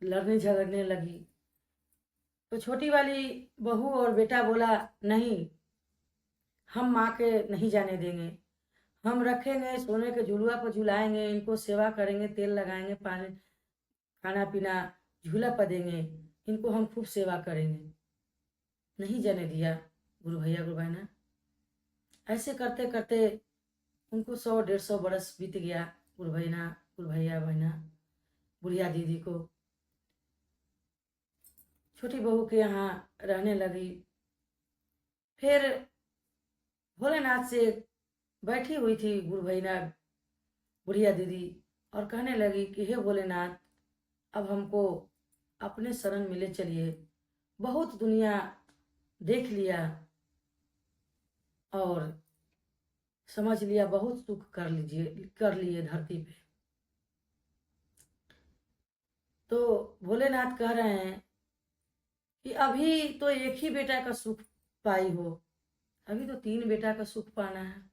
लड़ने झगड़ने लगी। तो छोटी वाली बहू और बेटा बोला, नहीं, हम माँ के नहीं जाने देंगे, हम रखेंगे, सोने के झुलुआ पर झुलाएंगे, इनको सेवा करेंगे, तेल लगाएंगे, पानी खाना पीना झूला पर देंगे, इनको हम खूब सेवा करेंगे। नहीं जाने दिया गुरु भैया गुरु बहना। ऐसे करते करते उनको 100-150 बरस बीत गया। गुरु भैया बहना बुढ़िया दीदी को छोटी बहू के यहाँ रहने लगी। फिर भोलेनाथ से बैठी हुई थी गुरु भैया बुढ़िया दीदी और कहने लगी कि हे भोलेनाथ, अब हमको अपने शरण मिले चलिए, बहुत दुनिया देख लिया और समझ लिया, बहुत सुख कर लिए धरती पे। तो भोलेनाथ कह रहे हैं कि अभी तो एक ही बेटा का सुख पाई हो, अभी तो 3 बेटा का सुख पाना है।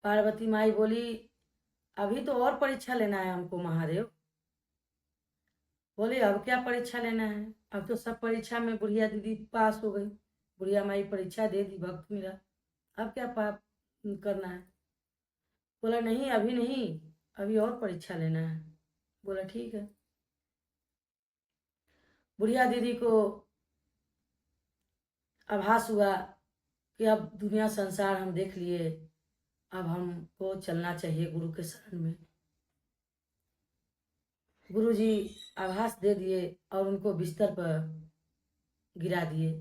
पार्वती माई बोली, अभी तो और परीक्षा लेना है हमको महादेव। बोले, अब क्या परीक्षा लेना है? अब तो सब परीक्षा में बुढ़िया दीदी पास हो गई, बुढ़िया माई परीक्षा दे दी भक्त मेरा, अब क्या पाप करना है? बोला, नहीं अभी नहीं, अभी और परीक्षा लेना है। बोला ठीक है। बुढ़िया दीदी को आभास हुआ कि अब दुनिया संसार हम देख लिए, अब हमको चलना चाहिए गुरु के शरण में। गुरु जी आभास दे दिए और उनको बिस्तर पर गिरा दिए।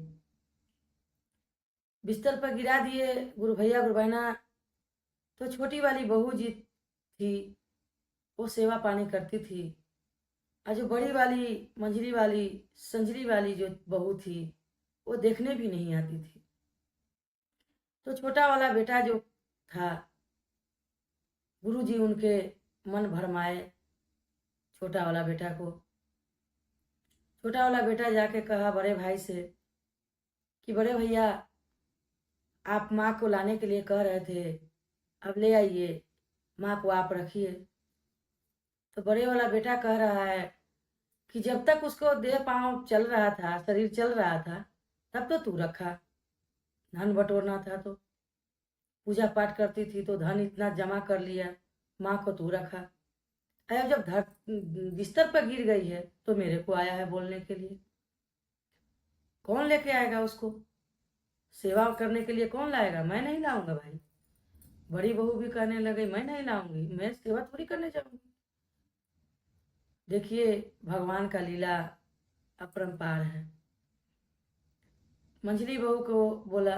बिस्तर पर गिरा दिए गुरु भैया गुरु बहना। तो छोटी वाली बहू जी थी, वो सेवा पानी करती थी, और जो बड़ी वाली मंझली वाली संजली वाली जो बहू थी वो देखने भी नहीं आती थी। तो छोटा वाला बेटा जो था, गुरु जी उनके मन भरमाए छोटा वाला बेटा को। छोटा वाला बेटा जाके कहा बड़े भाई से कि बड़े भैया, आप माँ को लाने के लिए कह रहे थे, अब ले आइए, माँ को आप रखिए। तो बड़े वाला बेटा कह रहा है कि जब तक उसको देह पांव चल रहा था, शरीर चल रहा था, तब तो तू रखा, धन बटोरना था तो पूजा पाठ करती थी तो धन इतना जमा कर लिया, माँ को तू रखा। अब जब बिस्तर पर गिर गई है तो मेरे को आया है बोलने के लिए, कौन लेके आएगा उसको? सेवा करने के लिए कौन लाएगा? मैं नहीं लाऊंगा भाई। बड़ी बहू भी कहने लगे, मैं नहीं लाऊंगी, मैं सेवा थोड़ी करने जाऊंगी। देखिए भगवान का लीला अपरंपार है। मंझली बहू को बोला,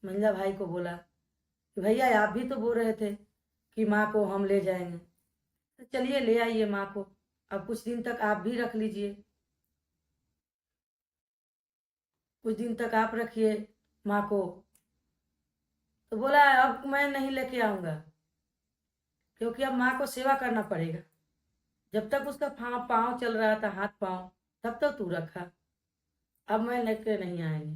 मंझला भाई को बोला कि भैया आप भी तो बोल रहे थे कि माँ को हम ले जाएंगे, तो चलिए ले आइए माँ को, अब कुछ दिन तक आप भी रख लीजिए, कुछ दिन तक आप रखिए माँ को। तो बोला अब मैं नहीं लेके आऊंगा, क्योंकि अब माँ को सेवा करना पड़ेगा। जब तक उसका पाँव चल रहा था, हाथ पाँव, तब तक तू रखा, अब मैं लेके नहीं आएंगे।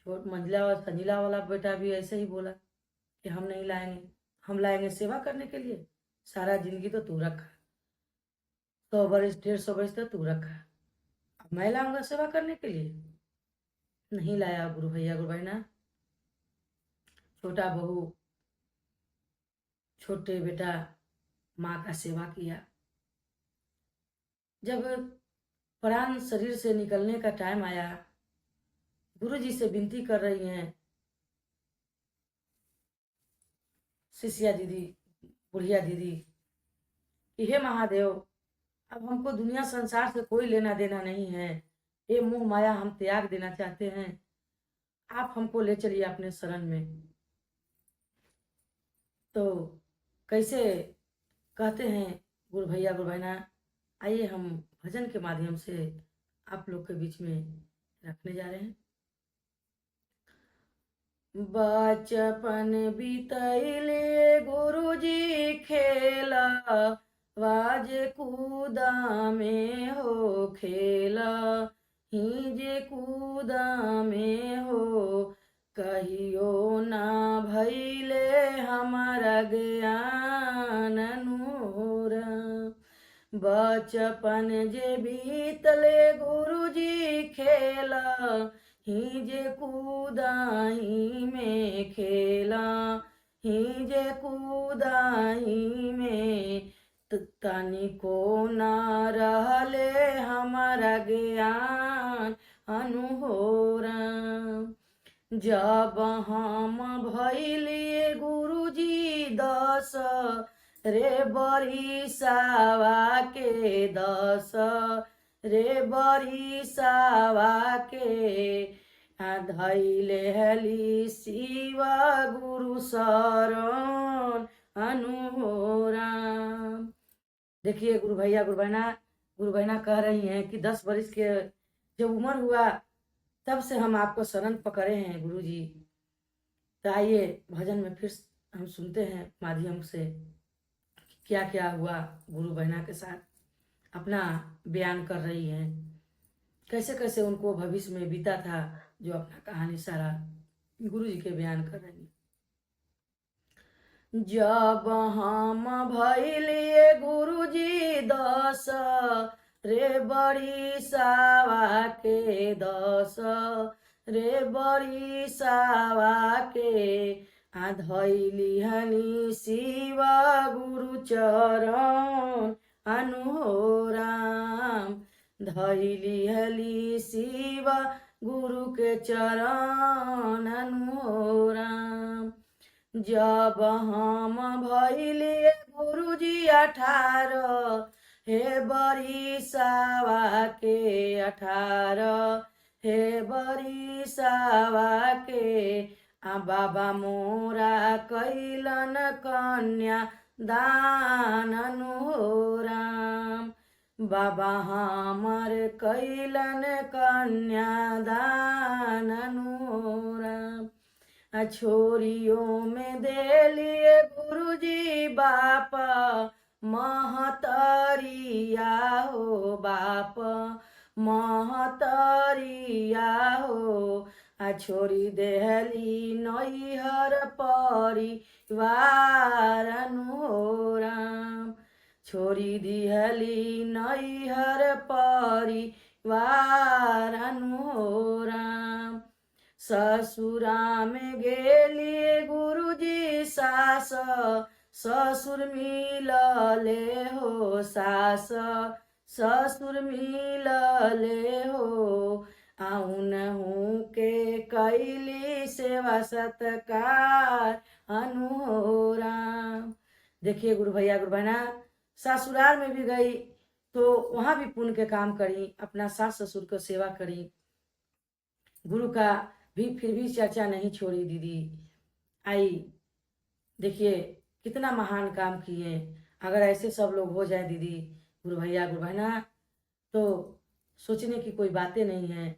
छोट मंझला और संजिला वाला बेटा भी ऐसे ही बोला कि हम नहीं लाएंगे, हम लाएंगे सेवा करने के लिए, सारा जिंदगी तो तू रखा, 100 बरस 150 बरस तो तू रखा, अब मैं लाऊंगा सेवा करने के लिए? नहीं लाया गुरु भैया गुरु बहना। छोटा बहू, छोटे बेटा माँ का सेवा किया। जब प्राण शरीर से निकलने का टाइम आया, गुरु जी से विनती कर रही हैं शिष्या दीदी, बुढ़िया दीदी, कि हे महादेव, अब हमको दुनिया संसार से कोई लेना देना नहीं है, ये मोह माया हम त्याग देना चाहते हैं, आप हमको ले चलिए अपने शरण में। तो कैसे कहते हैं गुरु भैया गुरु बहना, आइए हम भजन के माध्यम से आप लोग के बीच में रखने जा रहे हैं। बचपन बीतैले गुरुजी खेला, वाज कूदा में हो खेला, हिजे कूदा में हो, कहियो ना भैले हमारा ज्ञान नूर। बचपन जे बीतले गुरुजी खेला, हिजे कूदाही में खेला, हिजे कूदाही में, तनिको ना रहले हमारा ज्ञान अनुहोरा। जब हम भैलिए गुरुजी 10 रे बरिसावा के, 10 रे बरिसावा के, धैले हली शिवा गुरु शरण अनुहोरा। देखिए गुरु भैया गुरु बहना कह रही हैं कि 10 बरिस के जब उम्र हुआ तब से हम आपको शरण पकड़े हैं गुरु जी। तो आइए भजन में फिर हम सुनते हैं माध्यम से क्या क्या हुआ गुरु बहना के साथ, अपना बयान कर रही हैं, कैसे कैसे उनको भविष्य में बीता था, जो अपना कहानी सारा गुरु जी के बयान कर रही हैं। जब हम भैलिए गुरु जी 10 रे बरिसावा के, 10 रे बरिसावा के, धैली हनी शिवा गुरु चरण अनुहोराम, धैली हली शिवा गुरु के चरण अनुहोराम। जब हम भैलिए गुरुजी 18 हे बरिसावा के, 18 हे बरिसावा के, बाबा मोरा कैलन कन्या दान अनुहोराम, बाबा हमर कैलन कन्या दान अनुहोराम। छोरियों में देलिए गुरुजी बाप महतरिया हो, बाप महतरिया हो, छोरी देहली नैहर परिवार अनुहोराम, छोरी दिहली नैहर परिवार अनुहोराम। ससुरा में गेलिए गुरुजी सास, ससुर मिलले हो, सास ससुर मिलले हो, आउनहु के कैली सेवा सत्कार अनुहोराम। देखिए गुरु भैया गुरु बहना, ससुराल में भी गई तो वहां भी पुण्य के काम करी, अपना सास ससुर को सेवा करी, गुरु का भी फिर भी चर्चा नहीं छोड़ी दीदी। आई देखिए कितना महान काम किए। अगर ऐसे सब लोग हो जाए दीदी गुरु भैया गुरु बहना, तो सोचने की कोई बातें नहीं है।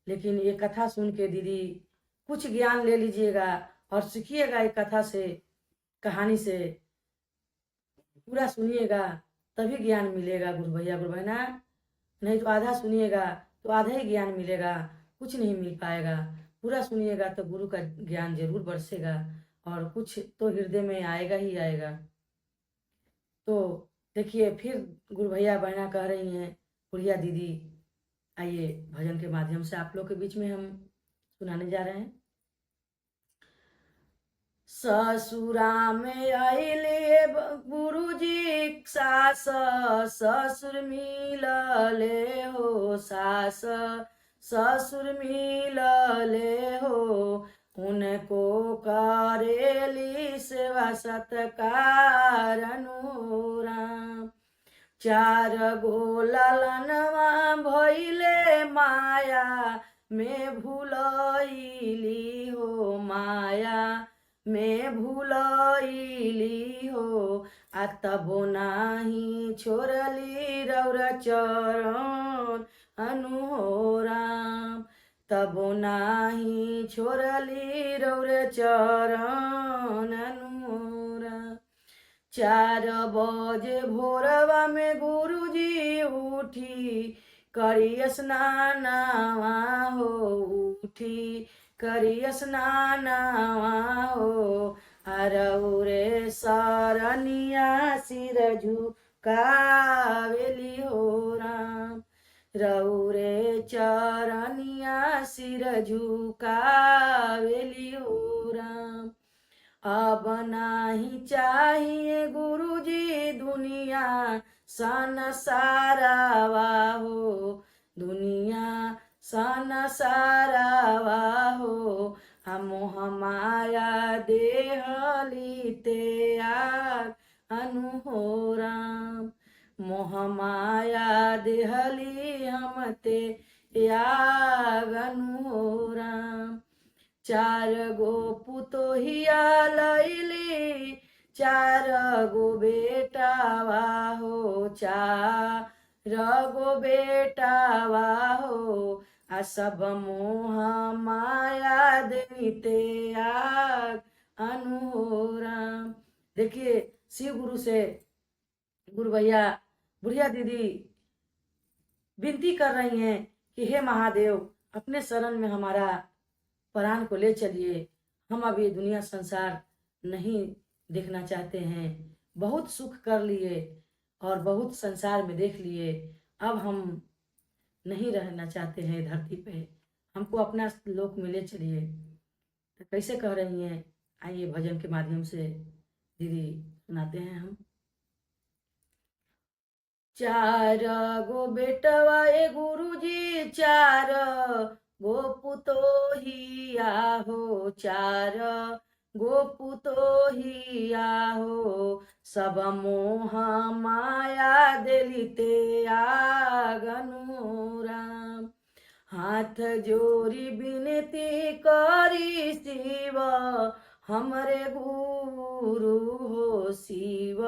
लेकिन ये कथा सुन के दीदी कुछ ज्ञान ले लीजिएगा और सीखिएगा, एक कथा से, कहानी से पूरा सुनिएगा, तभी ज्ञान मिलेगा गुरु भैया गुरु बहना। नहीं तो आधा सुनिएगा तो आधा ही ज्ञान मिलेगा, कुछ नहीं मिल पाएगा। पूरा सुनिएगा तो गुरु का ज्ञान जरूर बरसेगा और कुछ तो हृदय में आएगा ही आएगा। तो देखिए फिर गुरु भैया बहना कह रही हैं, बुढ़िया दीदी। आइए भजन के माध्यम से आप लोग के बीच में हम सुनाने जा रहे हैं। ससुरा में आइले गुरुजी सास, ससुर मिलले हो सास, ससुर मिलले हो। उनको करेली सेवा सत्कार अनुराम। चार गो ललनवा भइले माया में भूलैली हो, माया में भूलैली हो। आ तबो नाही छोड़ली रौर चरण अनुराम, तबो नाही छोड़ली रौर चरण अनुराम। 4 बजे भोरवा में गुरुजी उठी करी स्नानवा हो, उठी करी स्नानवा हो। अरौरे सरनिया सिर झुकावेली हो राम, रौरे चरनिया सिर झुकावेली हो राम। अब नाही चाहिए गुरुजी दुनिया संसारवा हो, दुनिया संसारवा हो। मोह माया देहली त्याग अनु हो राम, मोह माया देहली हम ते त्याग अनु हो राम। 4 गो पुतोहिया लैली 4 गो बेटावा हो, 4 गो बेटावा हो। आ सब मोह माया देनी त्याग अनु हो राम। देखिए शिव गुरु से गुरु भैया बुढ़िया दीदी विनती कर रही हैं कि हे महादेव अपने शरण में हमारा प्राण को ले चलिए। हम अब ये दुनिया संसार नहीं देखना चाहते हैं, बहुत सुख कर लिए और बहुत संसार में देख लिए, अब हम नहीं रहना चाहते हैं धरती पे, हमको अपना लोक में ले चलिए। तो कैसे कह रही हैं, आइए भजन के माध्यम से दीदी सुनाते हैं हम। 4 गो बेटवा ए गुरुजी 4 गो पुतोहिया हो, 4 गो पुतोहिया हो। सब मोह माया देली त्याग अनु राम। हाथ जोड़ी विनती करी शिव हमरे गुरु हो, शिव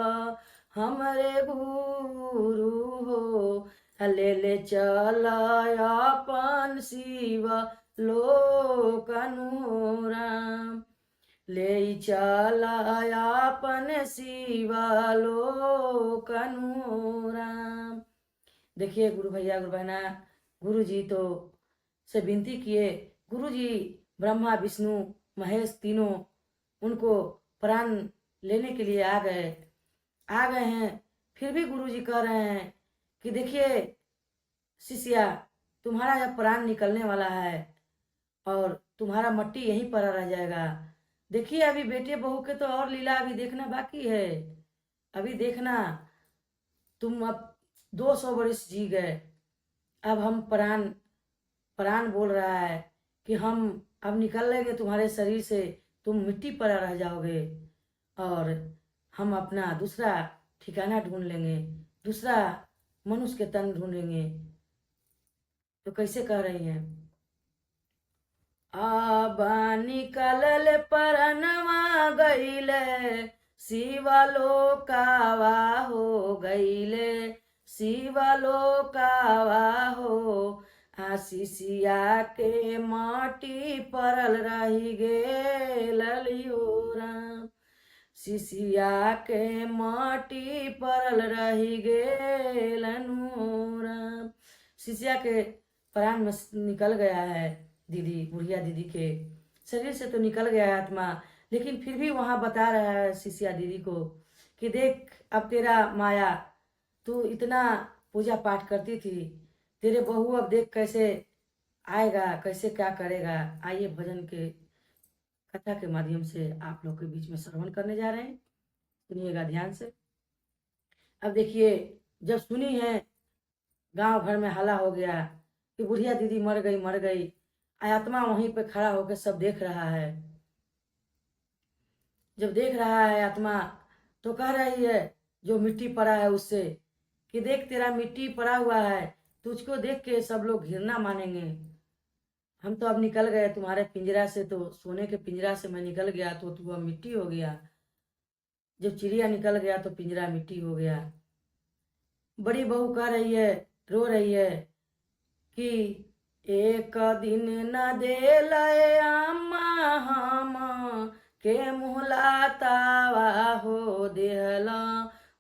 हमरे गुरु हो। ले ले चल अपन शिव लोक अनु राम, ले चल अपन शिव लोक अनु राम। देखिए गुरु भैया गुरु बहना गुरु जी तो से विनती किए, गुरु जी ब्रह्मा विष्णु महेश तीनों उनको प्राण लेने के लिए आ गए हैं। फिर भी गुरु जी कह रहे हैं कि देखिए शिष्या तुम्हारा जब प्राण निकलने वाला है और तुम्हारा मट्टी यहीं पर रह जाएगा। देखिए अभी बेटे बहू के तो और लीला अभी देखना बाकी है, अभी देखना तुम अब 200 वर्ष जी गए, अब हम प्राण बोल रहा है कि हम अब निकल लेंगे तुम्हारे शरीर से, तुम मिट्टी पर रह जाओगे और हम अपना दूसरा ठिकाना ढूंढ लेंगे, दूसरा मनुष्य के तन ढूंढेंगे। तो कैसे कह रही हैं, अब निकलल परनवा गईले शिवलोकावा हो, गईले शिवलोकावा हो। आशीषिया के माटी परल रही गे ललियो राम, शिशिया के माटी परल रही गे लनु राम। शिशिया के प्राण में निकल गया है दीदी, बुढ़िया दीदी के शरीर से तो निकल गया है आत्मा, लेकिन फिर भी वहाँ बता रहा है शिशिया दीदी को कि देख अब तेरा माया, तू इतना पूजा पाठ करती थी, तेरे बहू अब देख कैसे आएगा, कैसे क्या करेगा। आइए भजन के कथा के माध्यम से आप लोग के बीच में श्रवण करने जा रहे हैं, सुनिएगा ध्यान से। अब देखिए, जब सुनी है गांव भर में हल्ला हो गया कि बुढ़िया दीदी मर गई मर गई। आत्मा वहीं पे खड़ा होकर सब देख रहा है। जब देख रहा है आत्मा तो कह रही है जो मिट्टी पड़ा है उससे कि देख तेरा मिट्टी पड़ा हुआ है, तुझको देख के सब लोग घृणा मानेंगे। हम तो अब निकल गए तुम्हारे पिंजरा से, तो सोने के पिंजरा से मैं निकल गया तो तू अब मिट्टी हो गया। जब चिड़िया निकल गया तो पिंजरा मिट्टी हो गया। बड़ी बहू कह रही है, रो रही है कि एक दिन न दे लय अम्मा हम के मुहलातावा हो, देहला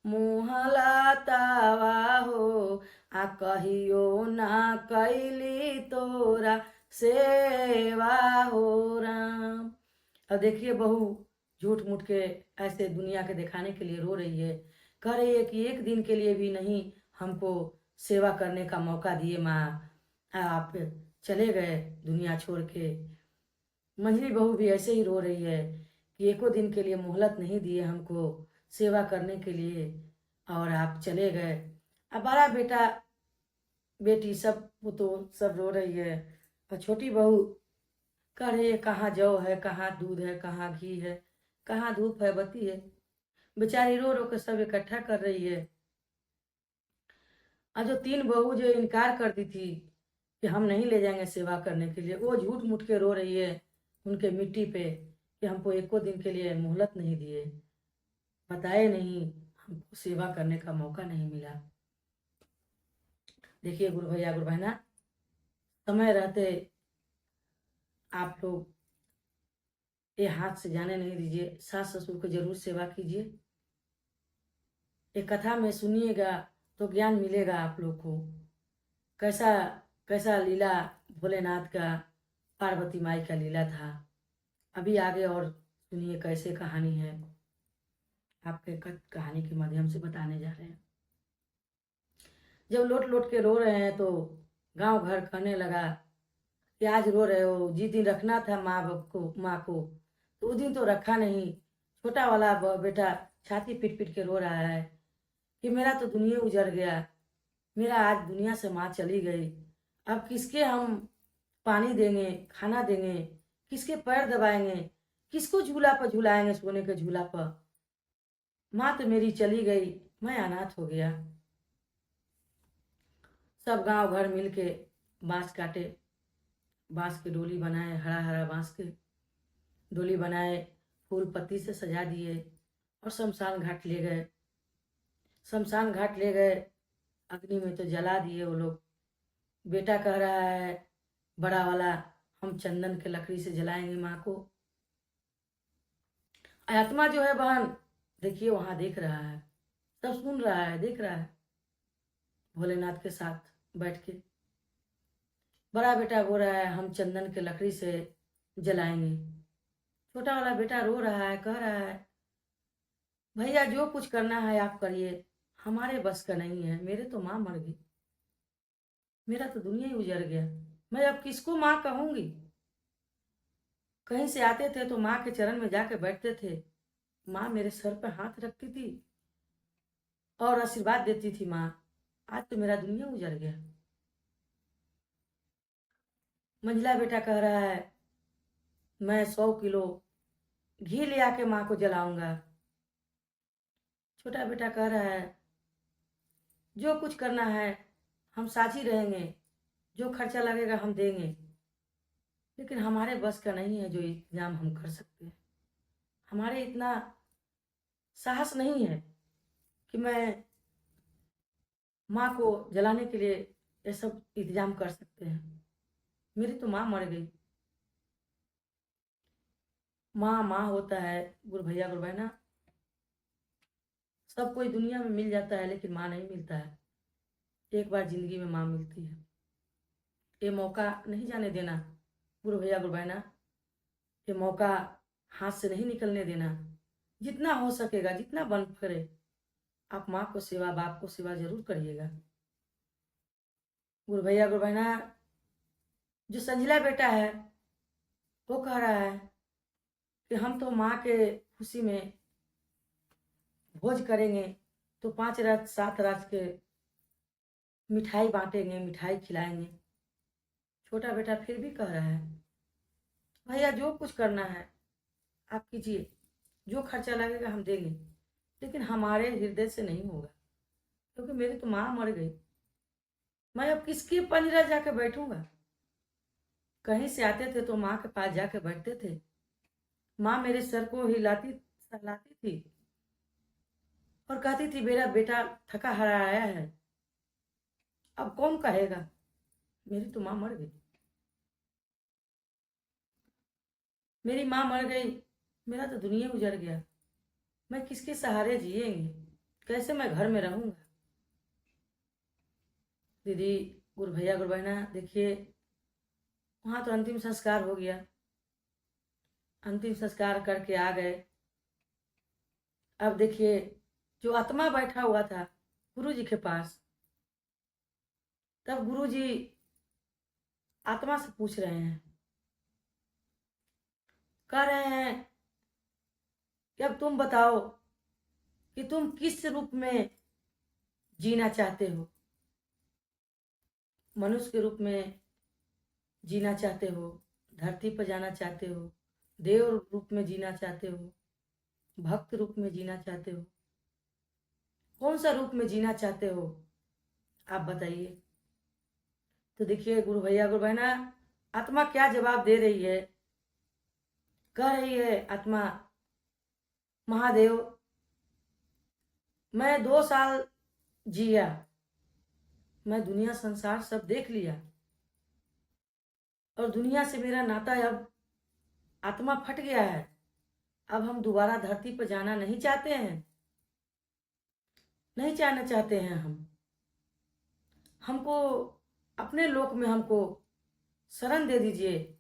मुहलातावा हो, आ कहियो ना कैली तोरा सेवा हो राम। अब देखिए बहू झूठ मूठ के ऐसे दुनिया के दिखाने के लिए रो रही है, कह रही है कि एक दिन के लिए भी नहीं हमको सेवा करने का मौका दिए माँ, आप चले गए दुनिया छोड़ के। मंझली बहू भी ऐसे ही रो रही है कि एको दिन के लिए मोहलत नहीं दिए हमको सेवा करने के लिए और आप चले गए। अब बड़ा बेटा बेटी सब वो तो सब रो रही है और छोटी बहू कह रही है कहाँ जौ है, कहाँ दूध है, कहाँ घी है, कहाँ धूप है बत्ती है। बेचारी रो रो के सब इकट्ठा कर रही है। और जो तीन बहू जो इनकार करती थी कि हम नहीं ले जाएंगे सेवा करने के लिए, वो झूठ मूठ के रो रही है उनके मिट्टी पे कि हमको एको दिन के लिए मोहलत नहीं दिए, बताए नहीं, हमको सेवा करने का मौका नहीं मिला। देखिए गुरु भैया गुरु बहना, समय रहते आप लोग ये हाथ से जाने नहीं दीजिए, सास ससुर को जरूर सेवा कीजिए। ये कथा में सुनिएगा तो ज्ञान मिलेगा आप लोग को, कैसा कैसा लीला भोलेनाथ का पार्वती माई का लीला था। अभी आगे और सुनिए कैसे कहानी है, आपके कहानी के माध्यम से बताने जा रहे हैं। जब लोट लोट के रो रहे हैं तो गांव घर कहने लगा कि आज रो रहे हो, जिस दिन रखना था माँ बाप को, माँ को, तो उस दिन तो रखा नहीं। छोटा वाला बेटा छाती पीट पीट के रो रहा है कि मेरा तो दुनिया उजड़ गया, मेरा आज दुनिया से माँ चली गई, अब किसके हम पानी देंगे, खाना देंगे, किसके पैर दबाएंगे, किसको झूला पर झूलाएंगे, सोने के झूला पर। माँ तो मेरी चली गई, मैं अनाथ हो गया। सब गांव घर मिल के बांस काटे, बांस की डोली बनाए, हरा हरा बांस के डोली बनाए, फूल पत्ती से सजा दिए और शमशान घाट ले गए। शमशान घाट ले गए, अग्नि में तो जला दिए वो लोग। बेटा कह रहा है बड़ा वाला, हम चंदन के लकड़ी से जलाएंगे माँ को। आत्मा जो है बहन, देखिए वहां देख रहा है, सब सुन रहा है, देख रहा है भोलेनाथ के साथ बैठ के। बड़ा बेटा बोल रहा है हम चंदन के लकड़ी से जलाएंगे। छोटा वाला बेटा रो रहा है, कह रहा है भैया जो कुछ करना है आप करिए, हमारे बस का नहीं है, मेरे तो माँ मर गई, मेरा तो दुनिया ही उजड़ गया, मैं अब किसको माँ कहूंगी। कहीं से आते थे तो माँ के चरण में जाके बैठते थे, माँ मेरे सर पर हाथ रखती थी और आशीर्वाद देती थी माँ, आज तो मेरा दुनिया उजड़ गया। मंझला बेटा कह रहा है मैं 100 किलो घी ले आके माँ को जलाऊंगा। छोटा बेटा कह रहा है जो कुछ करना है हम साथ ही रहेंगे, जो खर्चा लगेगा हम देंगे, लेकिन हमारे बस का नहीं है जो इंतजाम हम कर सकते हैं। हमारे इतना साहस नहीं है कि मैं माँ को जलाने के लिए ये सब इंतजाम कर सकते हैं, मेरी तो माँ मर गई। माँ माँ होता है गुरु भैया गुरु बहना, सब कोई दुनिया में मिल जाता है लेकिन माँ नहीं मिलता है। एक बार जिंदगी में माँ मिलती है, ये मौका नहीं जाने देना गुरु भैया गुरु बहना, ये मौका हाथ से नहीं निकलने देना। जितना हो सकेगा, जितना बन करे, आप माँ को सेवा, बाप को सेवा जरूर करिएगा। गुरु भैया गुरु बहना, जो संजिला बेटा है वो कह रहा है कि हम तो माँ के खुशी में भोज करेंगे, तो 5 रात 7 रात के मिठाई बांटेंगे, मिठाई खिलाएंगे। छोटा बेटा फिर भी कह रहा है, भैया जो कुछ करना है आप कीजिए, जो खर्चा लगेगा हम देंगे, लेकिन हमारे हृदय से नहीं होगा, क्योंकि मेरी तो माँ मर गई। मैं अब किसके पंजरा जाके बैठूंगा। कहीं से आते थे तो माँ के पास जाके बैठते थे, माँ मेरे सर को हिलाती सहलाती थी और कहती थी मेरा बेटा थका हारा आया है। अब कौन कहेगा, मेरी तो माँ मर गई, मेरी माँ मर गई, मेरा तो दुनिया गुजर गया, मैं किसके सहारे जिएंगे, कैसे मैं घर में रहूंगा। दीदी, गुरु भैया गुरु बहना, देखिए वहां तो अंतिम संस्कार हो गया, अंतिम संस्कार करके आ गए। अब देखिए जो आत्मा बैठा हुआ था गुरु जी के पास, तब गुरु जी आत्मा से पूछ रहे हैं, कह रहे हैं कि अब तुम बताओ कि तुम किस रूप में जीना चाहते हो। मनुष्य के रूप में जीना चाहते हो, धरती पर जाना चाहते हो, देव रूप में जीना चाहते हो, भक्त रूप में जीना चाहते हो, कौन सा रूप में जीना चाहते हो, आप बताइए। तो देखिए गुरु भैया गुरु बहना, आत्मा क्या जवाब दे रही है। कह रही है आत्मा, महादेव मैं 2 साल जिया, मैं दुनिया संसार सब देख लिया, और दुनिया से मेरा नाता अब आत्मा फट गया है। अब हम दोबारा धरती पर जाना नहीं चाहते हैं, नहीं जाना चाहते हैं। हमको अपने लोक में हमको शरण दे दीजिए,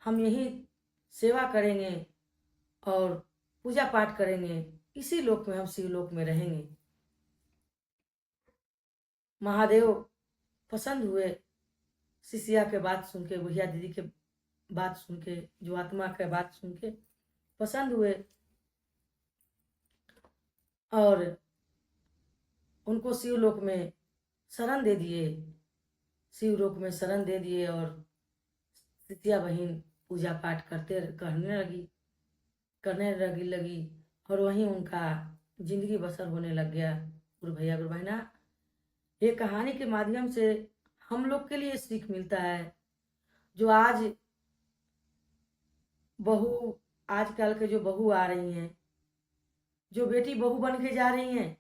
हम यही सेवा करेंगे और पूजा पाठ करेंगे, इसी लोक में हम शिवलोक में रहेंगे। महादेव पसंद हुए, शिष्या के बात सुन के, बुढ़िया दीदी के बात सुन के, जो आत्मा के बात सुन के पसंद हुए, और उनको शिवलोक में शरण दे दिए, शिवलोक में शरण दे दिए। और शिष्या बहन पूजा पाठ करने लगी और वहीं उनका जिंदगी बसर होने लग गया। गुरु भैया गुरु बहना, ये कहानी के माध्यम से हम लोग के लिए सीख मिलता है, जो आज बहू, आजकल के जो बहू आ रही हैं, जो बेटी बहू बन के जा रही हैं,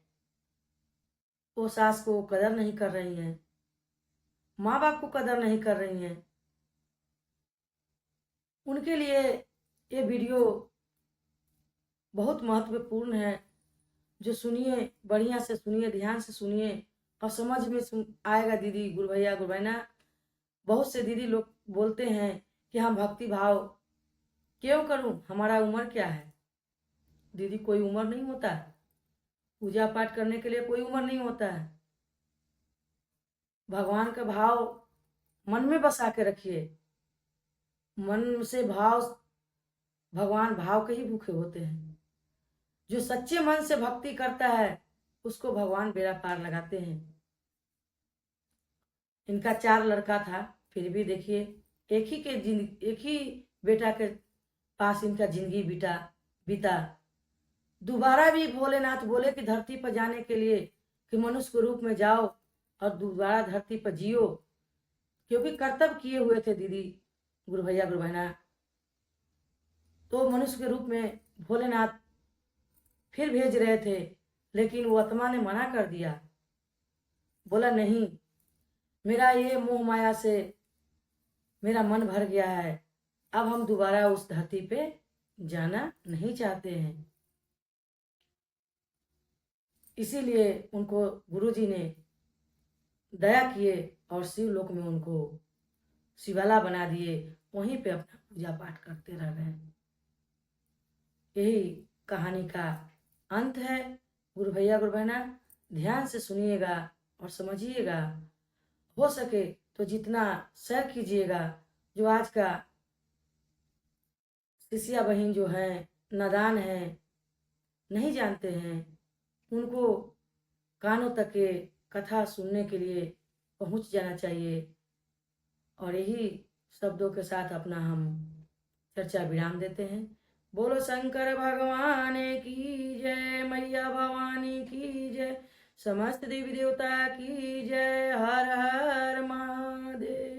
वो सास को कदर नहीं कर रही हैं, माँ बाप को कदर नहीं कर रही हैं। उनके लिए ये वीडियो बहुत महत्वपूर्ण है। जो सुनिए, बढ़िया से सुनिए, ध्यान से सुनिए और समझ में आएगा। दीदी गुरु भैया गुरु बहना, बहुत से दीदी लोग बोलते हैं कि हम भक्ति भाव क्यों करूं, हमारा उम्र क्या है। दीदी कोई उम्र नहीं होता है, पूजा पाठ करने के लिए कोई उम्र नहीं होता है। भगवान का भाव मन में बसा के रखिए, मन से भाव, भगवान भाव के ही भूखे होते हैं। जो सच्चे मन से भक्ति करता है उसको भगवान बेड़ा पार लगाते हैं। इनका 4 लड़का था, फिर भी देखिए एक ही बेटा के पास इनका जिंदगी बीता। दोबारा भी भोलेनाथ बोले कि धरती पर जाने के लिए कि मनुष्य के रूप में जाओ और दोबारा धरती पर जियो, क्योंकि कर्तव्य किए हुए थे दीदी गुरु भैया गुरु बहना। तो मनुष्य के रूप में भोलेनाथ फिर भेज रहे थे, लेकिन वो आत्मा ने मना कर दिया, बोला नहीं, मेरा ये मोह माया से मेरा मन भर गया है, अब हम दोबारा उस धरती पे जाना नहीं चाहते हैं। इसीलिए उनको गुरुजी ने दया किए और शिवलोक में उनको शिवाला बना दिए, वहीं पे अपना पूजा पाठ करते रह गए। यही कहानी का अंत है। गुरु भैया गुरु बहना ध्यान से सुनिएगा और समझिएगा। हो सके तो जितना शेयर कीजिएगा। जो आज का शिष्या बहन जो है नादान है, नहीं जानते हैं, उनको कानों तक के कथा सुनने के लिए पहुंच जाना चाहिए। और यही शब्दों के साथ अपना हम चर्चा विराम देते हैं। बोलो शंकर भगवान की जय, मैया भवानी की जय, समस्त देवी देवता की जय। हर हर महादेव।